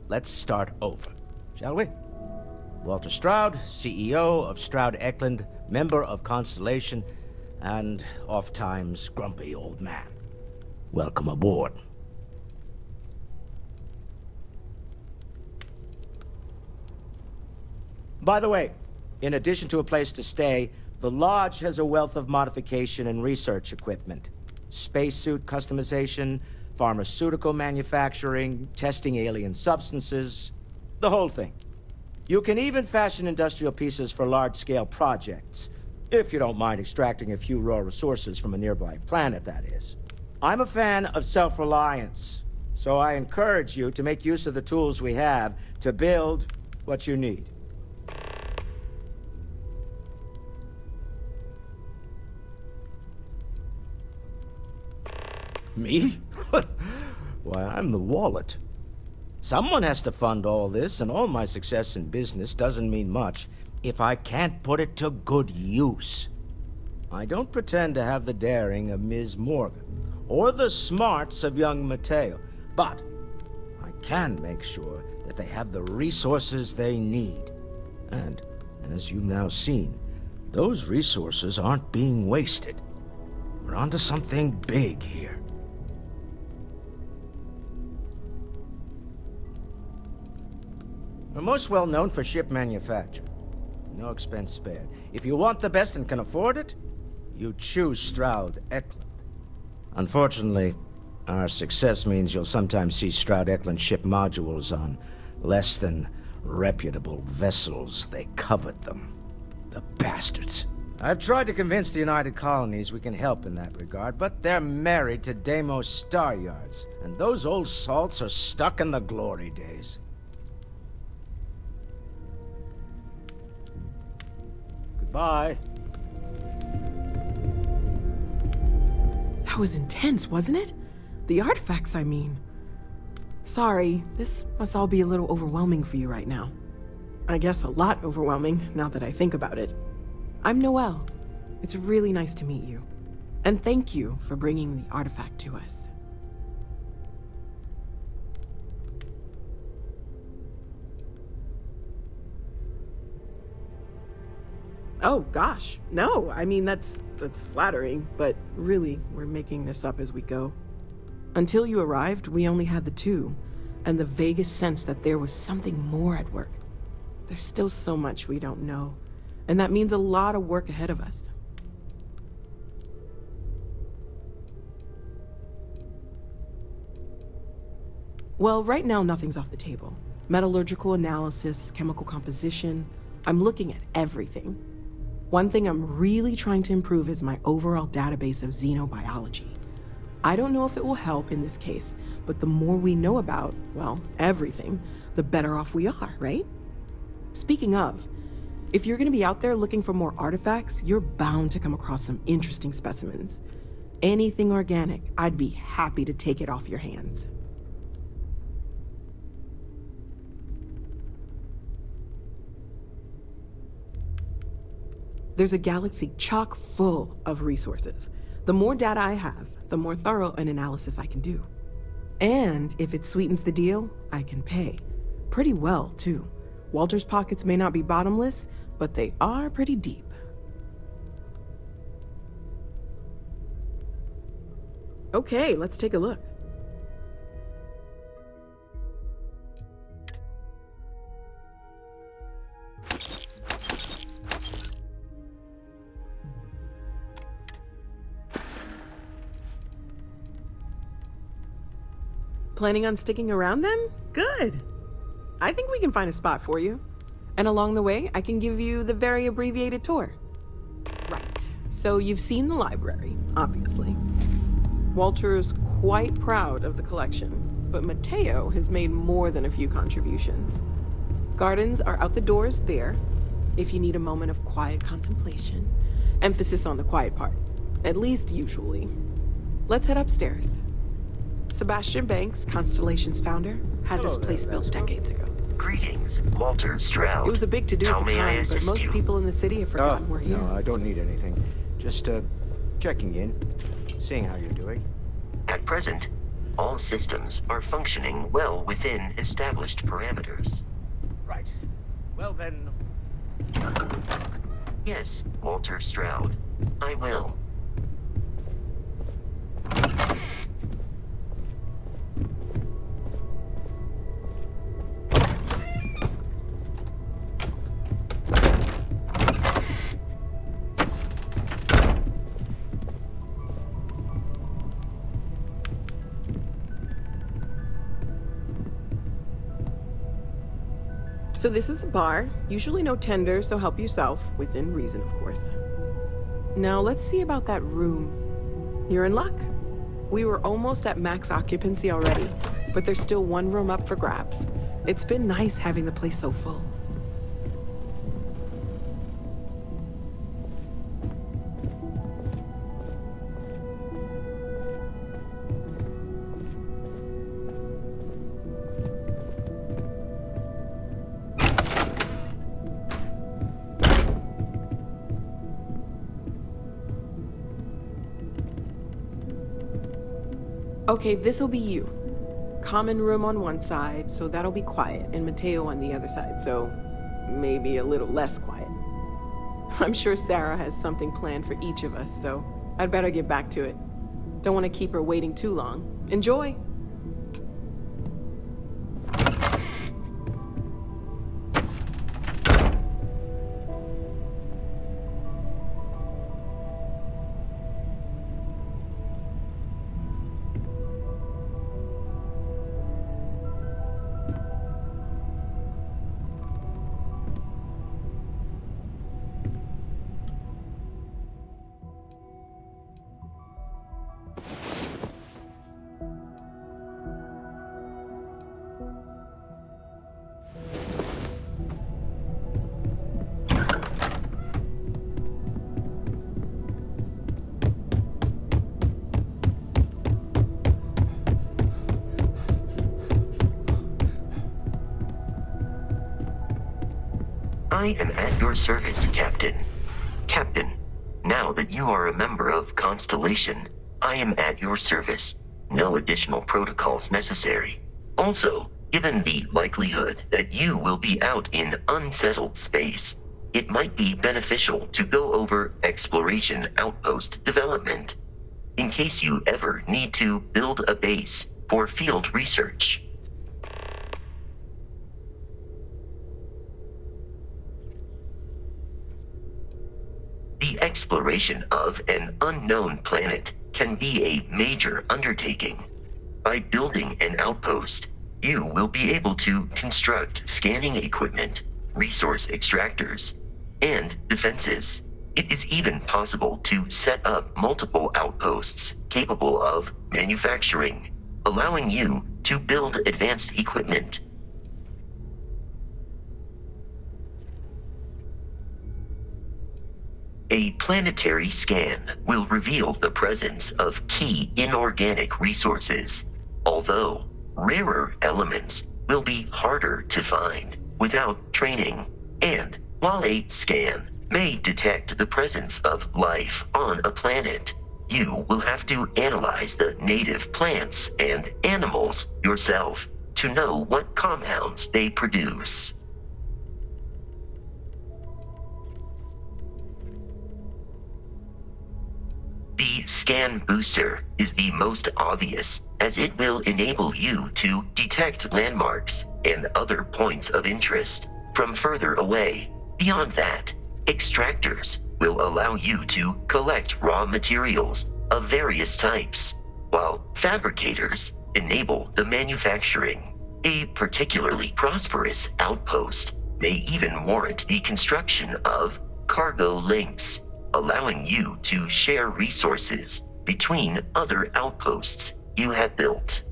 let's start over, shall we? Walter Stroud, CEO of Stroud Eklund, member of Constellation, and oft-times grumpy old man. Welcome aboard. By the way, in addition to a place to stay, the Lodge has a wealth of modification and research equipment. Spacesuit customization, pharmaceutical manufacturing, testing alien substances, the whole thing. You can even fashion industrial pieces for large-scale projects, if you don't mind extracting a few raw resources from a nearby planet, that is. I'm a fan of self-reliance, so I encourage you to make use of the tools we have to build what you need. Me? Why, I'm the wallet. Someone has to fund all this, and all my success in business doesn't mean much if I can't put it to good use. I don't pretend to have the daring of Ms. Morgan, or the smarts of young Mateo, but I can make sure that they have the resources they need. And, as you've now seen, those resources aren't being wasted. We're onto something big here. We're most well known for ship manufacture. No expense spared. If you want the best and can afford it, you choose Stroud Eklund. Unfortunately, our success means you'll sometimes see Stroud Eklund ship modules on less than reputable vessels. They covet them. The bastards. I've tried to convince the United Colonies we can help in that regard, but they're married to Deimos Star Yards, and those old salts are stuck in the glory days. Goodbye. That was intense, wasn't it? The artifacts, I mean. Sorry, this must all be a little overwhelming for you right now. I guess a lot overwhelming, now that I think about it. I'm Noelle. It's really nice to meet you. And thank you for bringing the artifact to us. Oh, gosh. No, I mean, that's flattering, but really, we're making this up as we go. Until you arrived, we only had the two, and the vaguest sense that there was something more at work. There's still so much we don't know, and that means a lot of work ahead of us. Well, right now, nothing's off the table. Metallurgical analysis, chemical composition, I'm looking at everything. One thing I'm really trying to improve is my overall database of xenobiology. I don't know if it will help in this case, but the more we know about, well, everything, the better off we are, right? Speaking of, if you're gonna be out there looking for more artifacts, you're bound to come across some interesting specimens. Anything organic, I'd be happy to take it off your hands. There's a galaxy chock full of resources. The more data I have, the more thorough an analysis I can do. And if it sweetens the deal, I can pay. Pretty well, too. Walter's pockets may not be bottomless, but they are pretty deep. Okay, let's take a look. Planning on sticking around then? Good. I think we can find a spot for you. And along the way, I can give you the very abbreviated tour. Right. So you've seen the library, obviously. Walter's quite proud of the collection, but Mateo has made more than a few contributions. Gardens are out the doors there, if you need a moment of quiet contemplation. Emphasis on the quiet part, at least usually. Let's head upstairs. Sebastian Banks, Constellation's founder, had this place built decades ago. Greetings, Walter Stroud. It was a big to-do at the time, but most people in the city have forgotten we're here. No, I don't need anything. Just, checking in, seeing how you're doing. At present, all systems are functioning well within established parameters. Right. Well then... Yes, Walter Stroud. I will. So this is the bar. Usually no tender, so help yourself, within reason, of course. Now let's see about that room. You're in luck. We were almost at max occupancy already, but there's still one room up for grabs. It's been nice having the place so full. Okay, this'll be you. Common room on one side, so that'll be quiet, and Mateo on the other side, so maybe a little less quiet. I'm sure Sarah has something planned for each of us, so I'd better get back to it. Don't want to keep her waiting too long. Enjoy! I am at your service, Captain. Captain, now that you are a member of Constellation, I am at your service. No additional protocols necessary. Also, given the likelihood that you will be out in unsettled space, it might be beneficial to go over exploration outpost development, in case you ever need to build a base for field research. The exploration of an unknown planet can be a major undertaking. By building an outpost, you will be able to construct scanning equipment, resource extractors, and defenses. It is even possible to set up multiple outposts capable of manufacturing, allowing you to build advanced equipment. A planetary scan will reveal the presence of key inorganic resources, although rarer elements will be harder to find without training. And while a scan may detect the presence of life on a planet, you will have to analyze the native plants and animals yourself to know what compounds they produce. The scan booster is the most obvious, as it will enable you to detect landmarks and other points of interest from further away. Beyond that, extractors will allow you to collect raw materials of various types, while fabricators enable the manufacturing. A particularly prosperous outpost may even warrant the construction of cargo links, allowing you to share resources between other outposts you have built.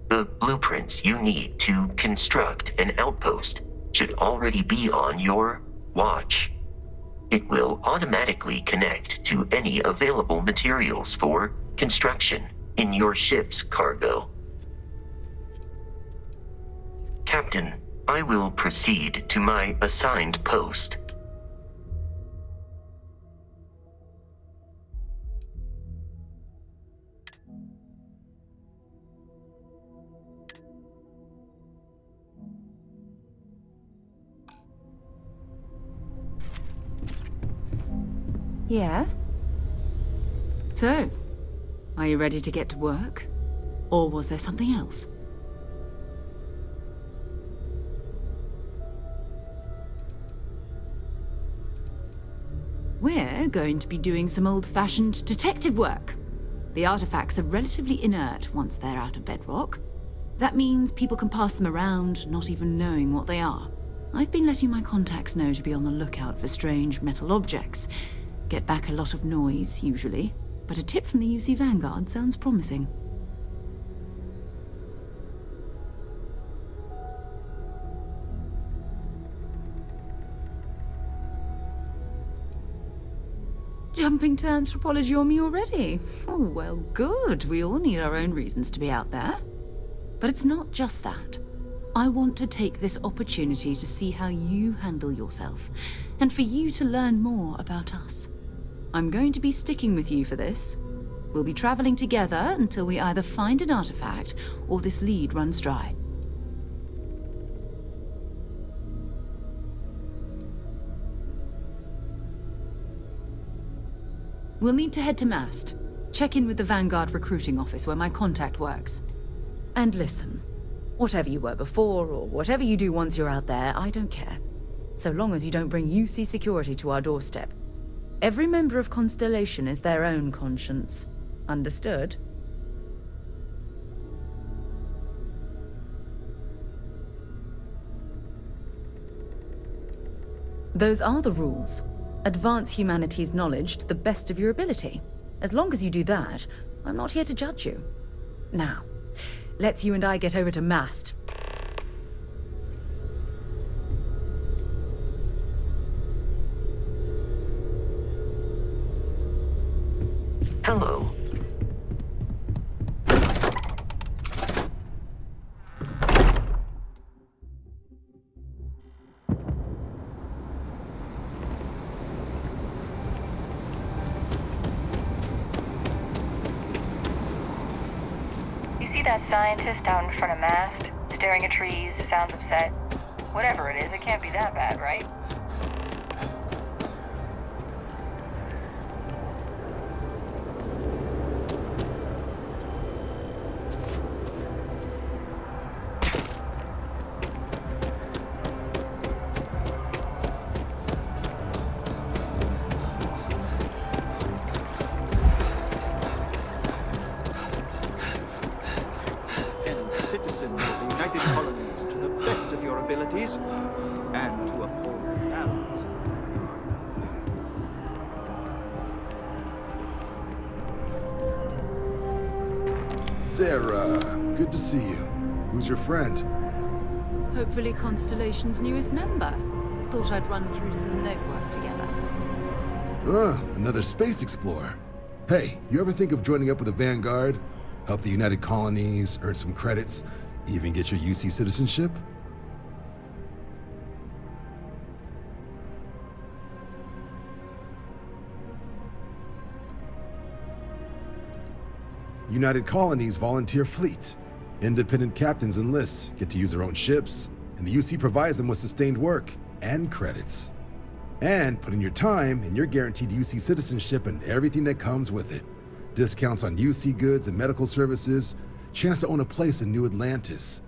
The blueprints you need to construct an outpost should already be on your watch. It will automatically connect to any available materials for construction in your ship's cargo. Captain, I will proceed to my assigned post. Yeah? So, are you ready to get to work? Or was there something else? We're going to be doing some old-fashioned detective work. The artifacts are relatively inert once they're out of bedrock. That means people can pass them around, not even knowing what they are. I've been letting my contacts know to be on the lookout for strange metal objects. Get back a lot of noise, usually, but a tip from the UC Vanguard sounds promising. Jumping to anthropology on me already? Oh, well, good. We all need our own reasons to be out there. But it's not just that. I want to take this opportunity to see how you handle yourself, and for you to learn more about us. I'm going to be sticking with you for this. We'll We'll be traveling together until we either find an artifact or this lead runs dry. We'll need to head to Mast. Check in with the Vanguard recruiting office where my contact works. And listen, whatever you were before or whatever you do once you're out there, I don't care. So long as you don't bring UC security to our doorstep. Every member of Constellation is their own conscience. Understood? Those are the rules. Advance humanity's knowledge to the best of your ability. As long as you do that, I'm not here to judge you. Now, let's you and I get over to Mast. Hello. You see that scientist out in front of Mast? Staring at trees, sounds upset. Whatever it is, it can't be that bad, right? Sarah, good to see you. Who's your friend? Hopefully Constellation's newest member. Thought I'd run through some legwork together. Another space explorer. Hey, you ever think of joining up with the Vanguard? Help the United Colonies, earn some credits, even get your UC citizenship? United Colonies volunteer fleet. Independent captains enlist, get to use their own ships, and the UC provides them with sustained work and credits. And put in your time, and you're guaranteed UC citizenship and everything that comes with it. Discounts on UC goods and medical services, chance to own a place in New Atlantis.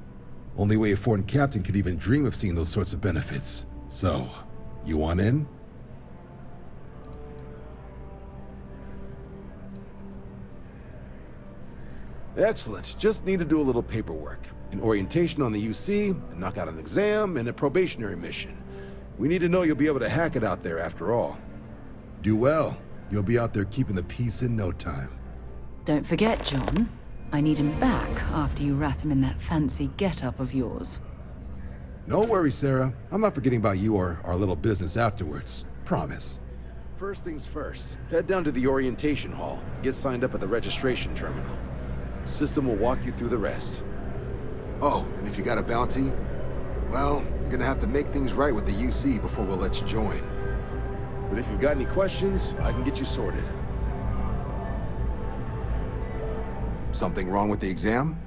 Only way a foreign captain could even dream of seeing those sorts of benefits. So, you want in? Excellent. Just need to do a little paperwork. An orientation on the UC, and knock out an exam, and a probationary mission. We need to know you'll be able to hack it out there after all. Do well. You'll be out there keeping the peace in no time. Don't forget, John. I need him back after you wrap him in that fancy get-up of yours. No worries, Sarah. I'm not forgetting about you or our little business afterwards. Promise. First things first, head down to the orientation hall. Get signed up at the registration terminal. System will walk you through the rest. Oh, and if you got a bounty, well, you're gonna have to make things right with the UC before we'll let you join. But if you've got any questions, I can get you sorted. Something wrong with the exam?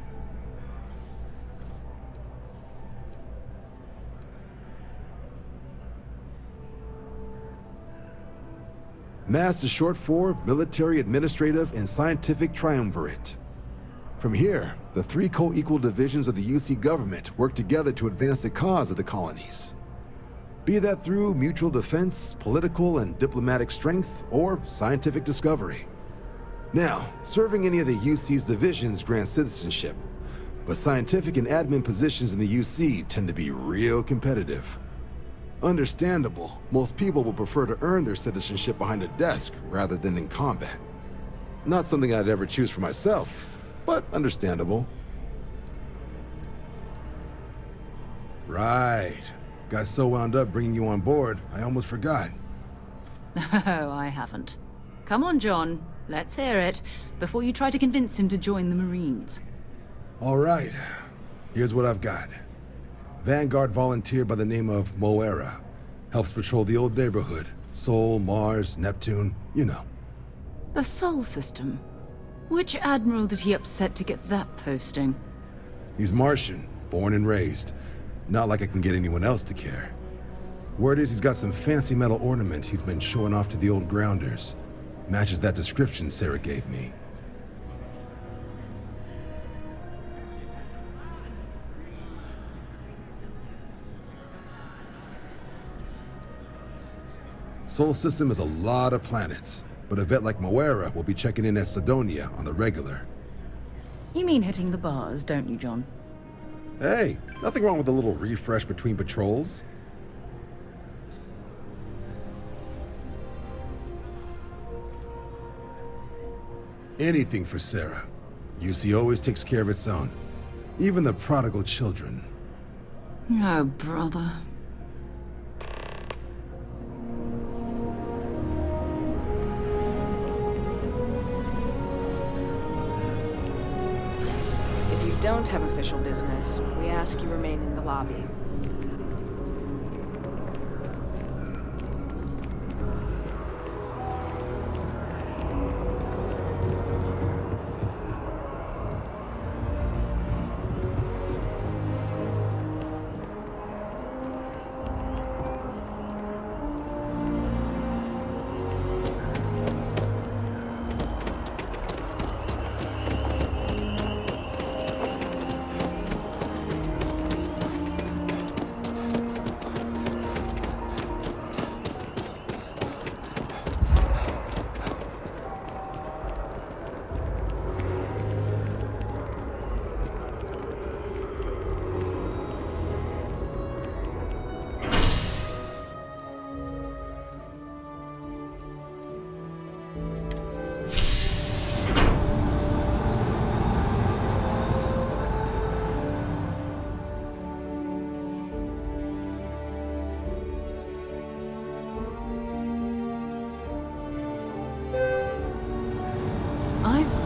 MAST is short for Military, Administrative, and Scientific Triumvirate. From here, the three co-equal divisions of the UC government work together to advance the cause of the colonies. Be that through mutual defense, political and diplomatic strength, or scientific discovery. Now, serving any of the UC's divisions grants citizenship, but scientific and admin positions in the UC tend to be real competitive. Understandable, most people will prefer to earn their citizenship behind a desk rather than in combat. Not something I'd ever choose for myself, but understandable. Right. Got so wound up bringing you on board, I almost forgot. Oh, I haven't. Come on, John. Let's hear it, before you try to convince him to join the Marines. All right. Here's what I've got. Vanguard volunteer by the name of Moera. Helps patrol the old neighborhood. Sol, Mars, Neptune, you know. The Sol system. Which admiral did he upset to get that posting? He's Martian, born and raised. Not like I can get anyone else to care. Word is he's got some fancy metal ornament he's been showing off to the old grounders. Matches that description Sarah gave me. Sol system is a lot of planets, but a vet like Moera will be checking in at Sidonia on the regular. You mean hitting the bars, don't you, John? Hey, nothing wrong with a little refresh between patrols. Anything for Sarah. UC always takes care of its own. Even the prodigal children. Oh, brother. If you don't have official business, we ask you remain in the lobby.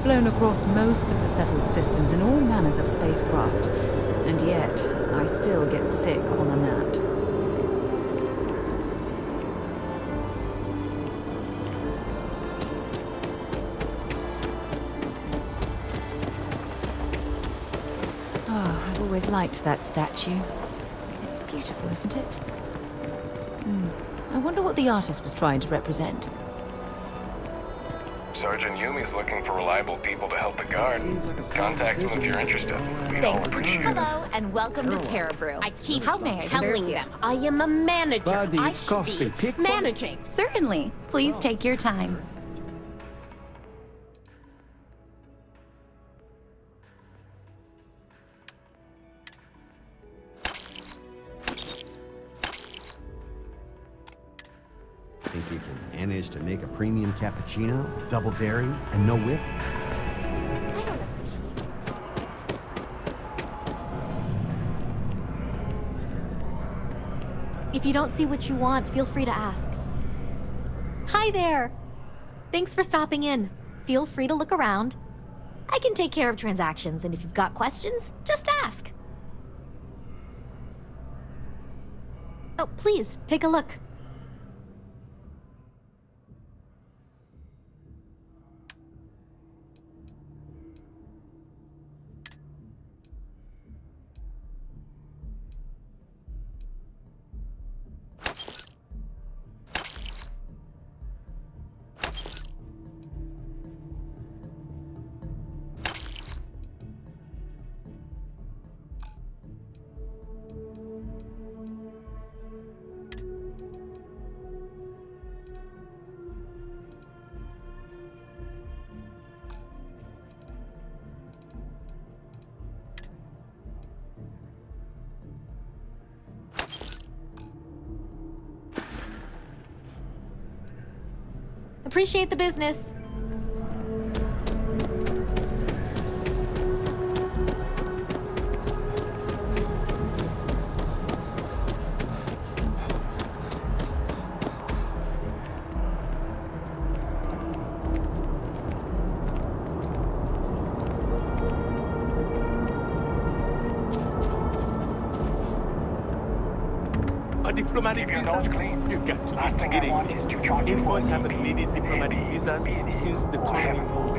Flown across most of the settled systems in all manners of spacecraft, and yet I still get sick on the gnat. Oh, I've always liked that statue. It's beautiful, isn't it? I wonder what the artist was trying to represent. Sergeant Yumi's looking for reliable people to help the guard. Contact him if you're interested. Thanks for hello and welcome to Terra Brew. I keep telling them I am a manager. Buddy, I should coffee. be managing. Certainly. Please take your time. Think you can manage to make a premium cappuccino with double dairy and no whip? If you don't see what you want, feel free to ask. Hi there! Thanks for stopping in. Feel free to look around. I can take care of transactions, and if you've got questions, just ask. Oh, please, take a look. Appreciate the business. A diplomatic visa? You got to be kidding me. Invoice haven't needed diplomatic visas since the colony war.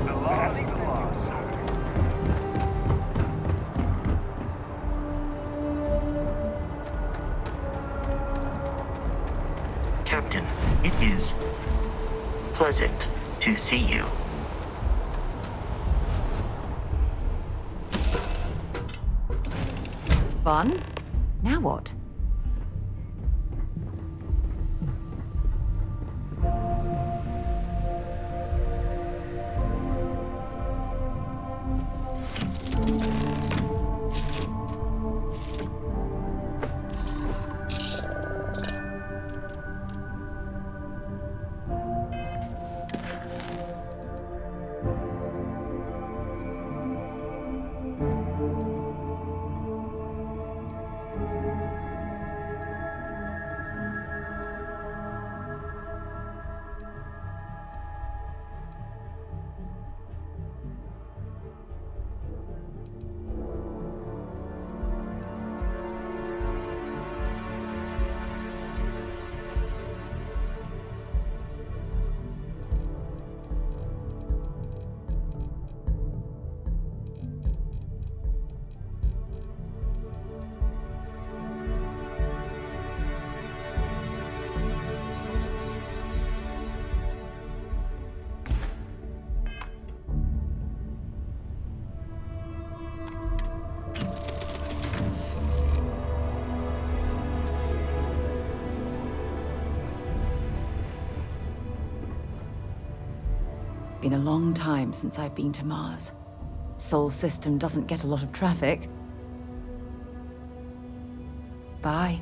The law's the law, sir. Captain, it is pleasant to see you. Fun? Now what? Been a long time since I've been to Mars. Sol system doesn't get a lot of traffic. Bye.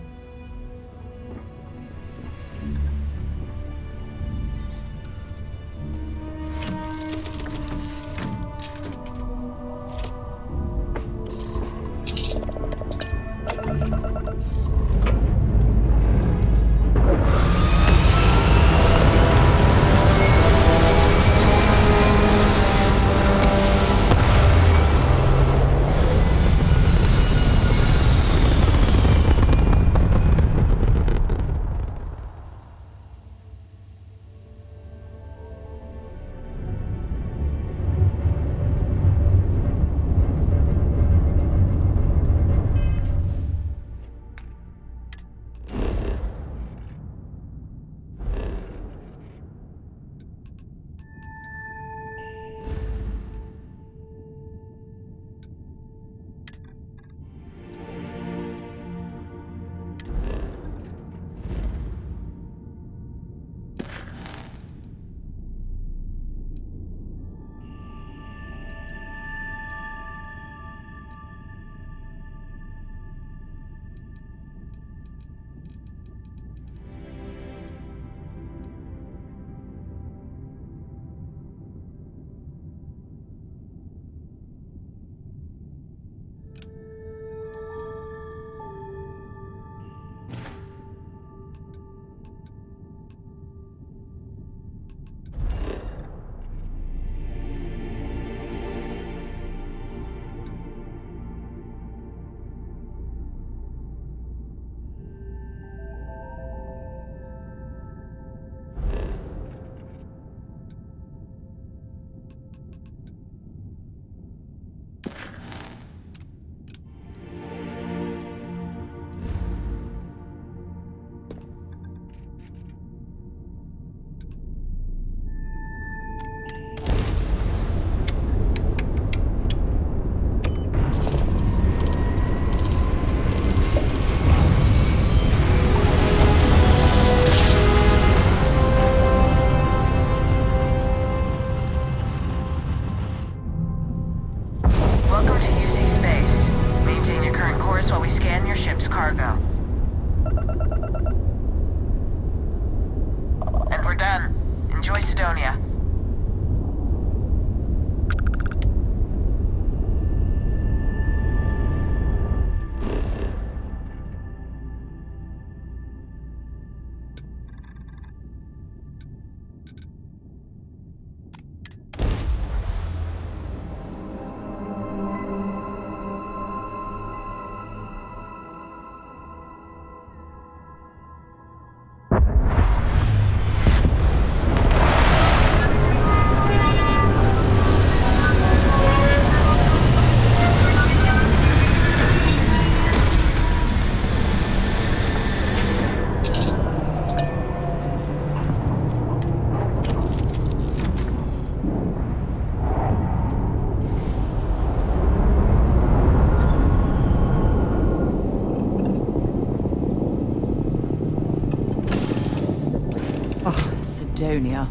Cydonia.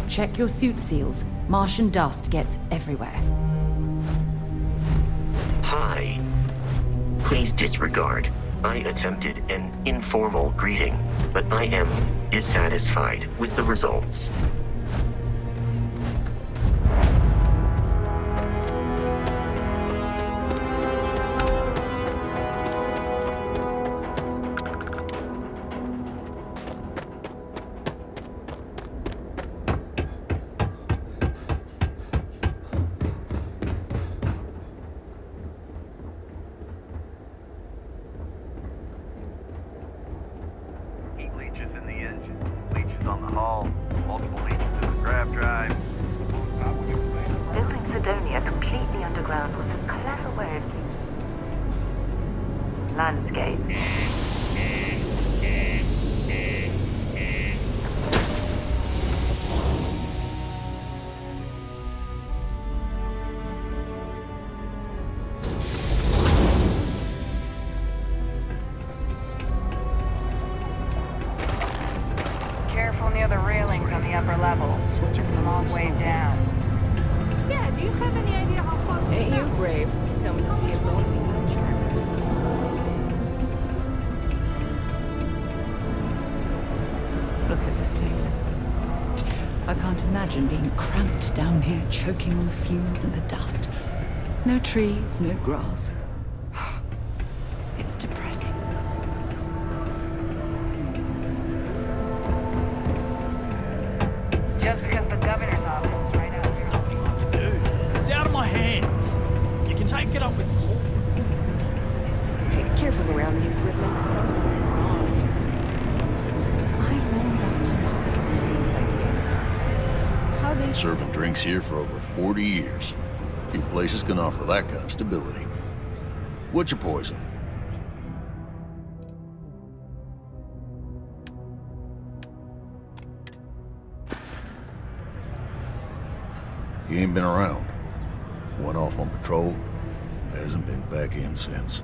Check your suit seals. Martian dust gets everywhere. Hi. Please disregard. I attempted an informal greeting, but I am dissatisfied with the results. Building Cydonia completely underground was a clever way of landscape. Careful near the railings on the upper levels. It's a long way down. Yeah, do you have any idea how far? Ain't you brave? Coming to see a bone adventure. Look at this place. I can't imagine being cramped down here, choking on the fumes and the dust. No trees, no grass. It's depressing. Just because the governor's office is right out here. It's out of my hands. You can take it up with Paul. Hey, careful around the equipment. Don't move his arms. I've warmed up to Mars since I came. How Been serving drinks here for over 40 years. Few places can offer that kind of stability. What's your poison? He ain't been around. Went off on patrol. Hasn't been back in since.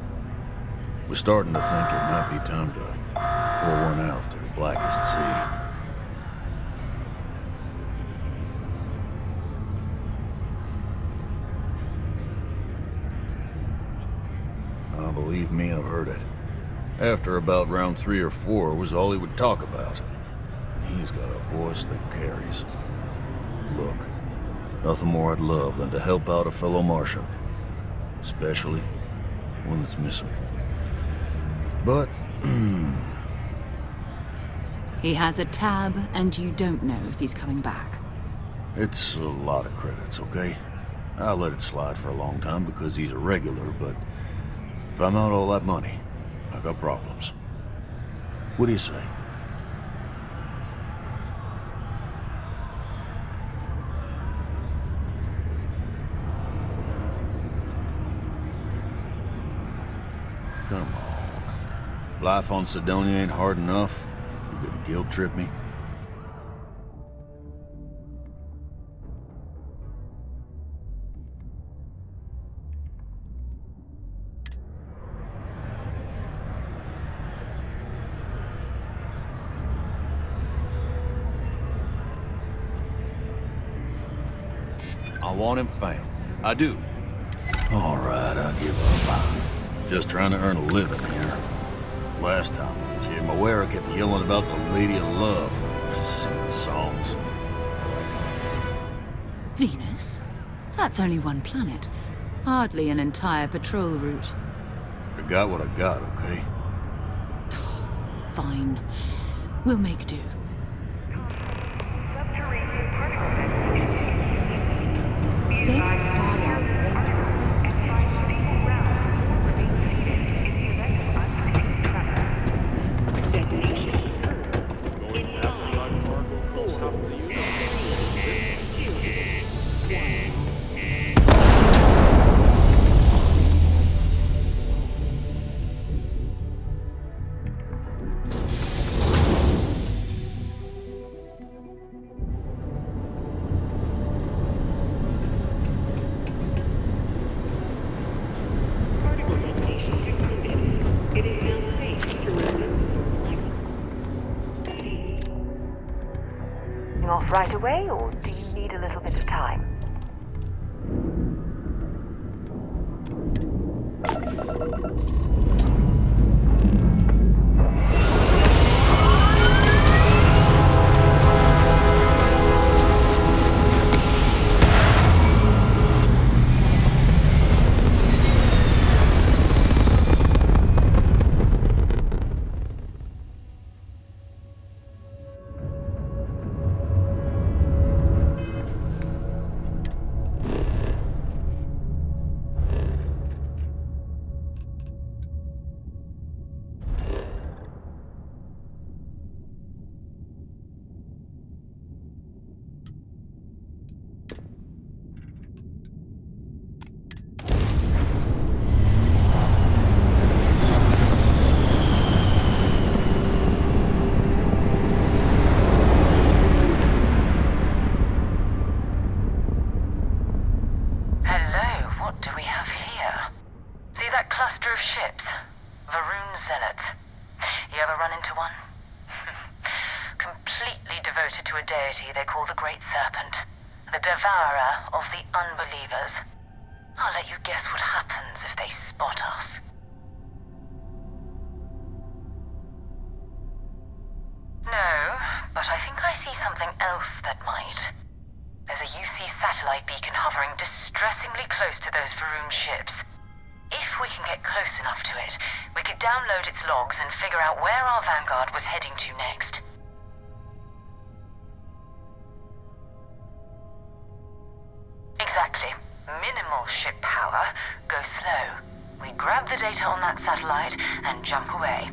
We're starting to think it might be time to pour one out to the blackest sea. Believe me, I've heard it. After about round 3 or 4 was all he would talk about. And he's got a voice that carries. Look, nothing more I'd love than to help out a fellow Martian. Especially one that's missing. But, He has a tab, and you don't know if he's coming back. it's a lot of credits, okay? I let it slide for a long time because he's a regular, but if I'm out all that money, I got problems. What do you say? Come on. Life on Cydonia ain't hard enough. You gonna guilt trip me? I want him found. I do. All right, I'll give up. Just trying to earn a living here. Last time I was here, Moira kept yelling about the Lady of Love. Just singing songs. Venus? That's only one planet. Hardly an entire patrol route. I got what I got, okay? Fine. We'll make do. David Steyer's been to the first off right away, or do you need a little bit of time? They call the Great Serpent, the devourer of the unbelievers. I'll let you guess what happens if they spot us. No, but I think I see something else that might. There's a UC satellite beacon hovering distressingly close to those Varun ships. If we can get close enough to it, we could download its logs and figure out where our vanguard was heading to next. Exactly. Minimal ship power. Go slow. We grab the data on that satellite and jump away.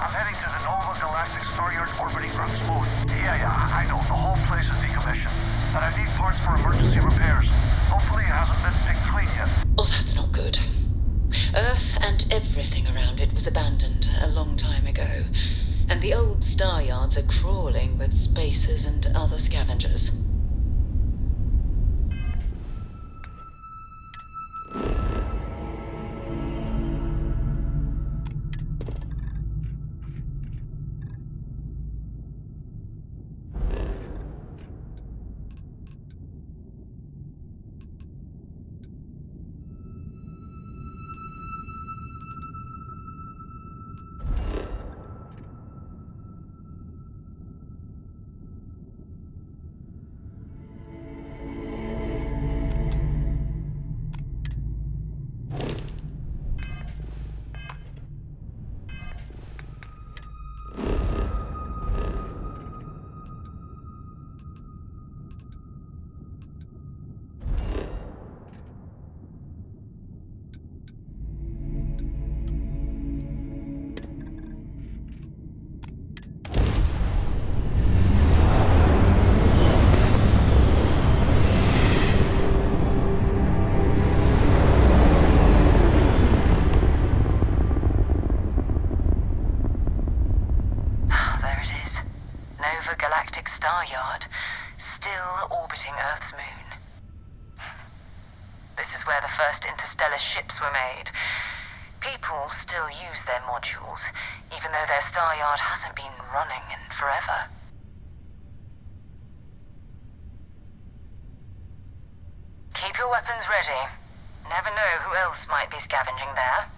I'm heading to the Nova Galactic Star Yard orbiting Earth's moon. Yeah, I know. The whole place is decommissioned. And I need parts for emergency repairs. Hopefully it hasn't been picked clean yet. Oh, that's not good. Earth and everything around it was abandoned a long time ago. And the old star yards are crawling with spacers and other scavengers. Ships were made. People still use their modules, even though their star yard hasn't been running in forever. Keep your weapons ready. Never know who else might be scavenging there.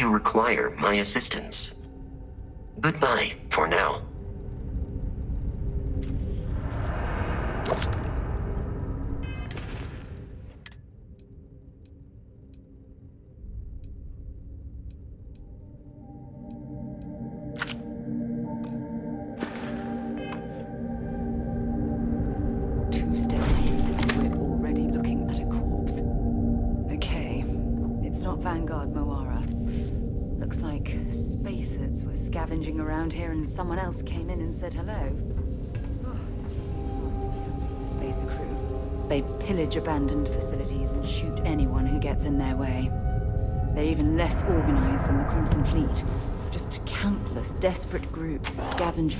you require my assistance. Goodbye for now. Scavenging around here and someone else came in and said hello. The Spacer crew. They pillage abandoned facilities and shoot anyone who gets in their way. They're even less organized than the Crimson Fleet. Just countless desperate groups scavenging.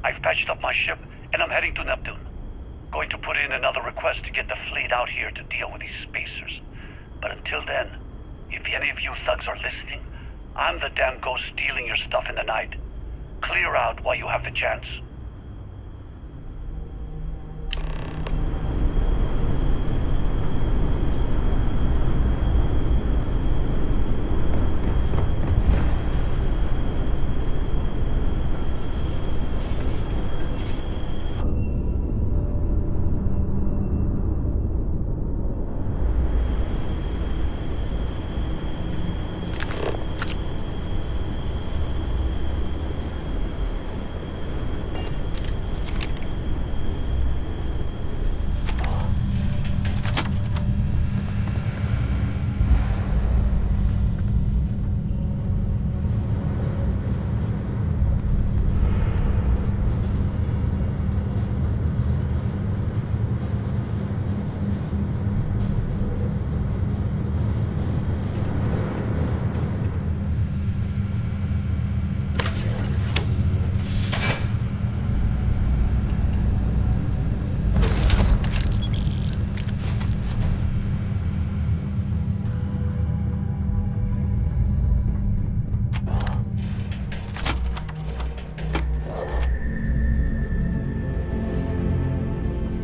I've patched up my ship, and I'm heading to Neptune. Going to put in another request to get the fleet out here to deal with these spacers. But until then, if any of you thugs are listening, I'm the damn ghost stealing your stuff in the night. Clear out while you have the chance.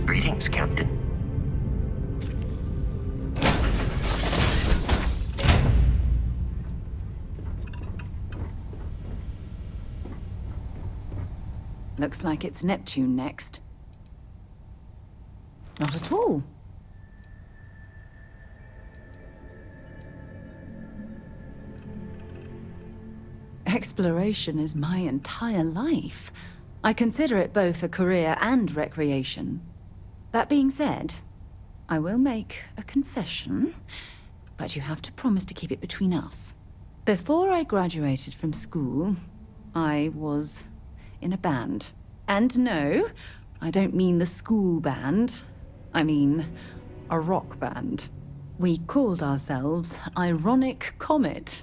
Greetings, Captain. Looks like it's Neptune next. Not at all. Exploration is my entire life. I consider it both a career and recreation. That being said, I will make a confession, but you have to promise to keep it between us. Before I graduated from school, I was in a band. And no, I don't mean the school band. I mean a rock band. We called ourselves Ironic Comet.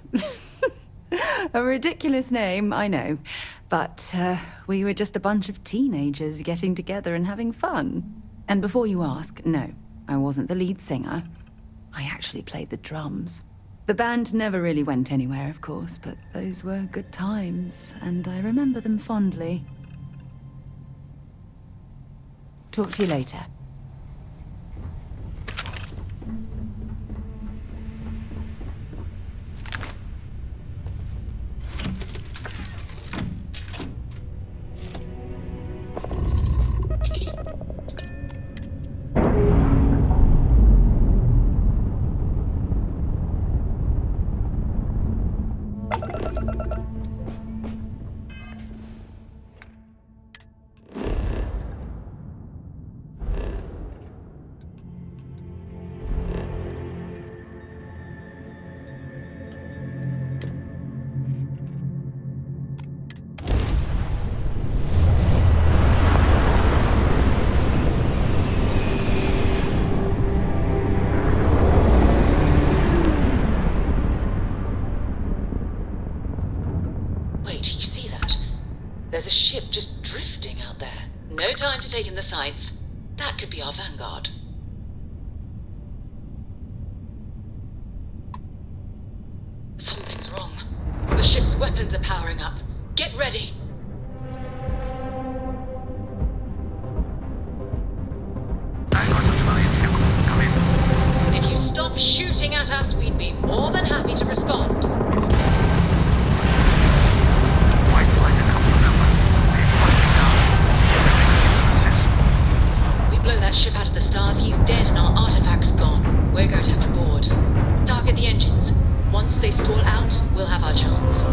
A ridiculous name, I know. But we were just a bunch of teenagers getting together and having fun. And before you ask, no, I wasn't the lead singer. I actually played the drums. The band never really went anywhere, of course, but those were good times, and I remember them fondly. Talk to you later. There's a ship just drifting out there. No time to take in the sights. That could be our vanguard. Something's wrong. The ship's weapons are powering up. Get ready. If you stop shooting at us, we'd be more than happy to respond. Blow that ship out of the stars, he's dead and our artifact's gone. We're going to have to board. Target the engines. Once they stall out, we'll have our chance.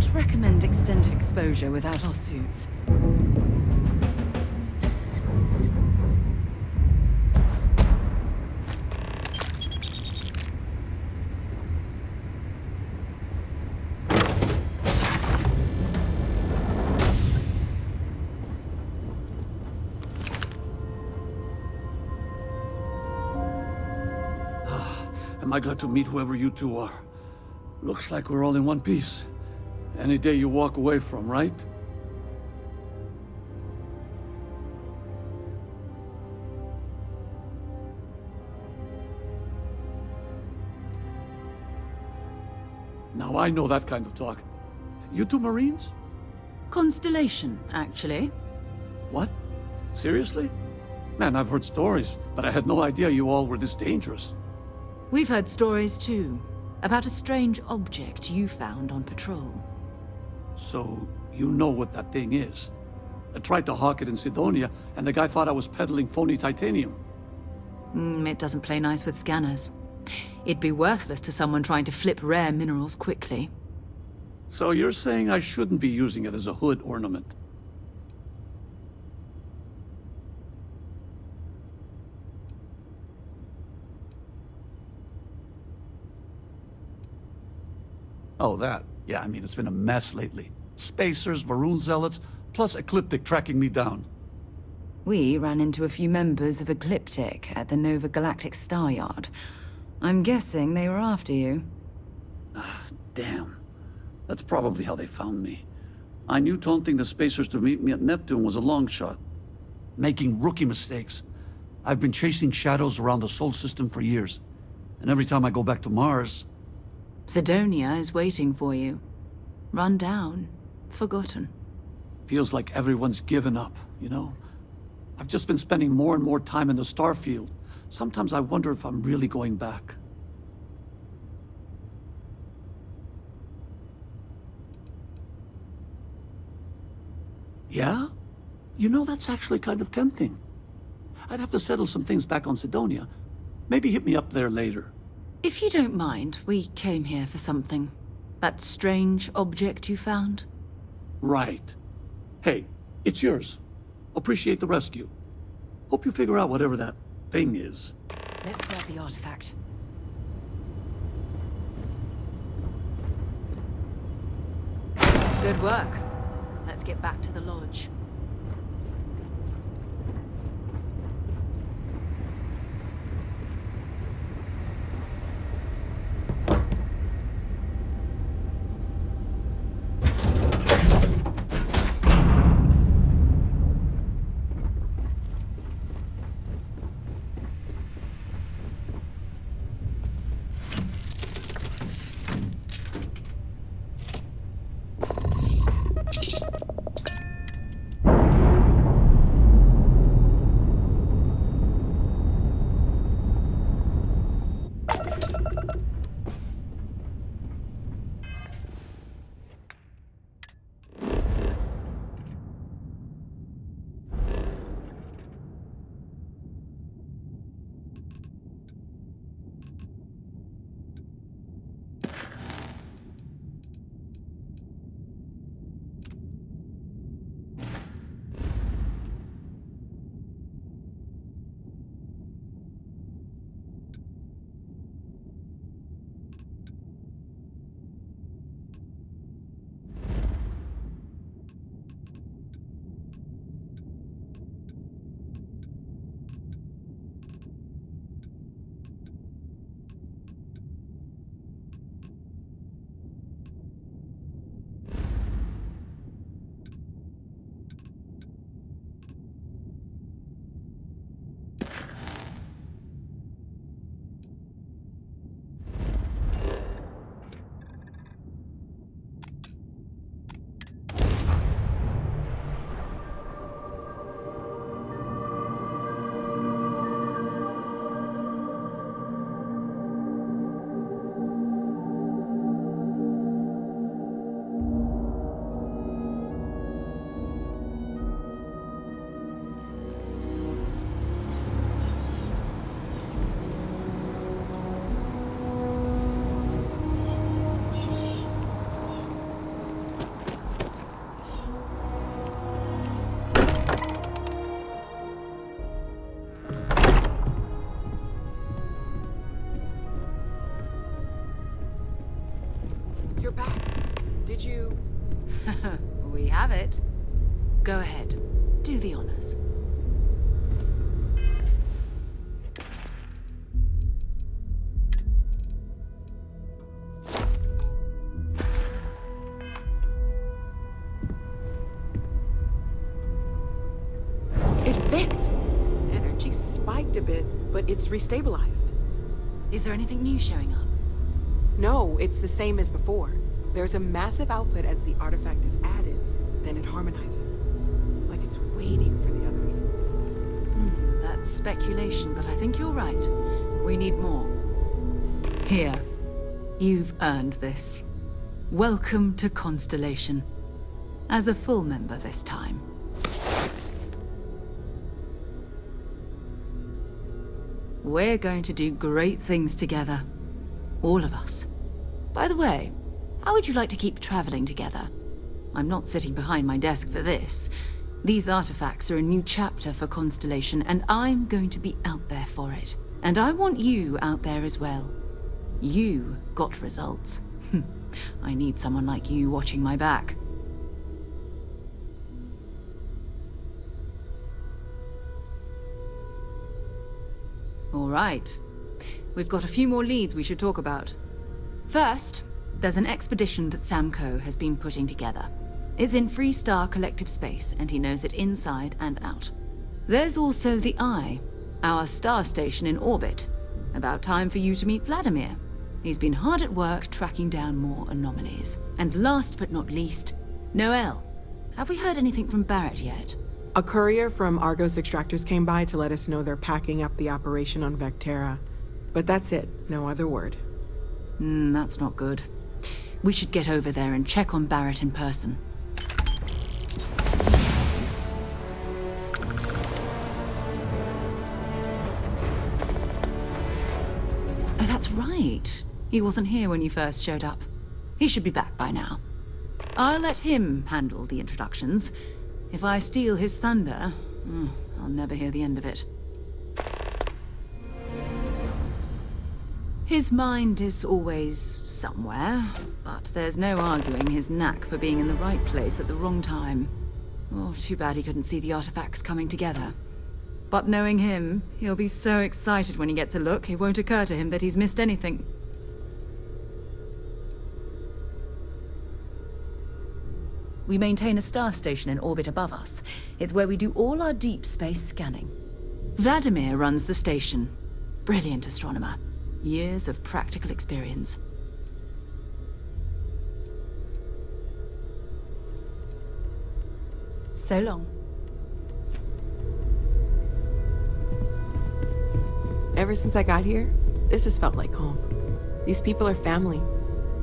not recommend extended exposure without our suits. Am I glad to meet whoever you two are. Looks like we're all in one piece. Any day you walk away from, right? Now I know that kind of talk. You two Marines? Constellation, actually. What? Seriously? Man, I've heard stories, but I had no idea you all were this dangerous. We've heard stories too, about a strange object you found on patrol. So, you know what that thing is? I tried to hawk it in Sidonia, and the guy thought I was peddling phony titanium. It doesn't play nice with scanners. It'd be worthless to someone trying to flip rare minerals quickly. So you're saying I shouldn't be using it as a hood ornament? Oh, that. Yeah, I mean, it's been a mess lately. Spacers, Varun zealots, plus Ecliptic tracking me down. We ran into a few members of Ecliptic at the Nova Galactic Star Yard. I'm guessing they were after you. Damn. That's probably how they found me. I knew taunting the Spacers to meet me at Neptune was a long shot. Making rookie mistakes. I've been chasing shadows around the Sol system for years. And every time I go back to Mars... Sidonia is waiting for you. Run down. Forgotten. Feels like everyone's given up, you know? I've just been spending more and more time in the Starfield. Sometimes I wonder if I'm really going back. Yeah? You know, that's actually kind of tempting. I'd have to settle some things back on Sidonia. Maybe hit me up there later. If you don't mind, we came here for something. That strange object you found? Right. Hey, it's yours. Appreciate the rescue. Hope you figure out whatever that thing is. Let's grab the artifact. Good work. Let's get back to the lodge. You're back. Did you... We have it. Go ahead. Do the honors. It fits! Energy spiked a bit, but it's restabilized. Is there anything new showing up? No, it's the same as before. There's a massive output as the artifact is added, then it harmonizes. Like it's waiting for the others. That's speculation, but I think you're right. We need more. Here. You've earned this. Welcome to Constellation. As a full member this time. We're going to do great things together. All of us. By the way, how would you like to keep traveling together? I'm not sitting behind my desk for this. These artifacts are a new chapter for Constellation, and I'm going to be out there for it. And I want you out there as well. You got results. I need someone like you watching my back. All right. We've got a few more leads we should talk about. First, there's an expedition that Samco has been putting together. It's in Freestar Collective Space, and he knows it inside and out. There's also the Eye, our star station in orbit. About time for you to meet Vladimir. He's been hard at work tracking down more anomalies. And last but not least, Noel. Have we heard anything from Barrett yet? A courier from Argos Extractors came by to let us know they're packing up the operation on Vectera. But that's it, no other word. That's not good. We should get over there and check on Barrett in person. Oh, that's right. He wasn't here when you first showed up. He should be back by now. I'll let him handle the introductions. If I steal his thunder, I'll never hear the end of it. His mind is always somewhere, but there's no arguing his knack for being in the right place at the wrong time. Oh, too bad he couldn't see the artifacts coming together. But knowing him, he'll be so excited when he gets a look, it won't occur to him that he's missed anything. We maintain a star station in orbit above us. It's where we do all our deep space scanning. Vladimir runs the station. Brilliant astronomer. Years of practical experience. So long. Ever since I got here, this has felt like home. These people are family.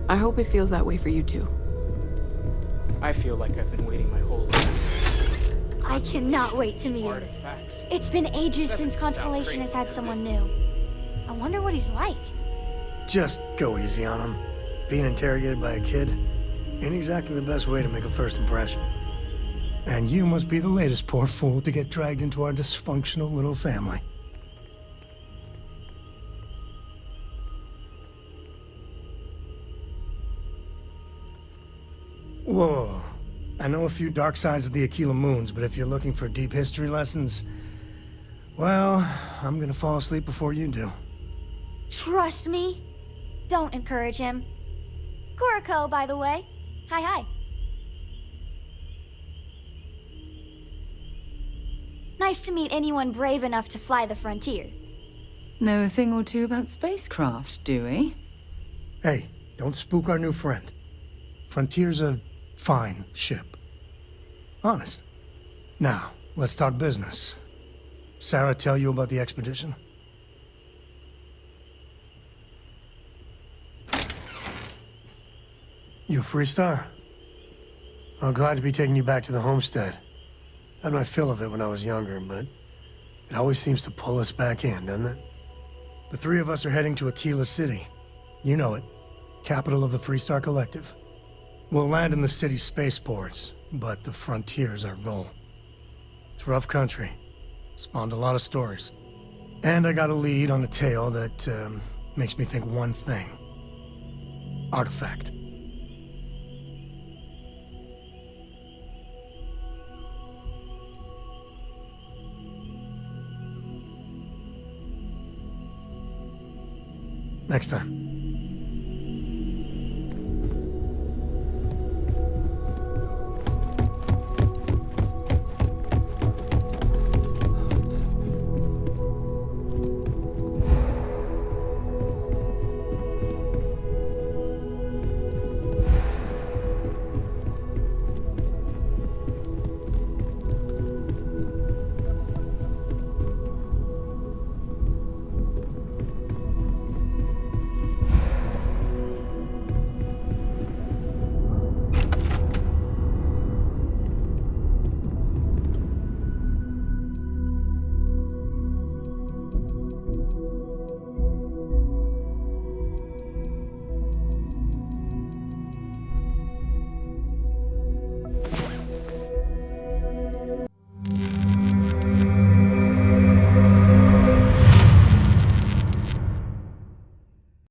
I hope it feels that way for you too. I feel like I've been waiting my whole life. I cannot wait to meet him. Artifacts. It's been ages since Constellation has had someone new. I wonder what he's like. Just go easy on him. Being interrogated by a kid ain't exactly the best way to make a first impression. And you must be the latest poor fool to get dragged into our dysfunctional little family. Whoa. I know a few dark sides of the Aquila Moons, but if you're looking for deep history lessons, well, I'm gonna fall asleep before you do. Trust me. Don't encourage him. Kuriko, by the way. Hi. Nice to meet anyone brave enough to fly the frontier. Know a thing or two about spacecraft, do we? Hey, don't spook our new friend. Frontier's a fine ship. Honest. Now, let's talk business. Sarah tell you about the expedition? You a Freestar? I'm glad to be taking you back to the homestead. Had my fill of it when I was younger, but it always seems to pull us back in, doesn't it? The three of us are heading to Aquila City. You know it. Capital of the Freestar Collective. We'll land in the city's spaceports, but the frontier's our goal. It's rough country. Spawned a lot of stories. And I got a lead on a tale that makes me think one thing. Artifact. Next time.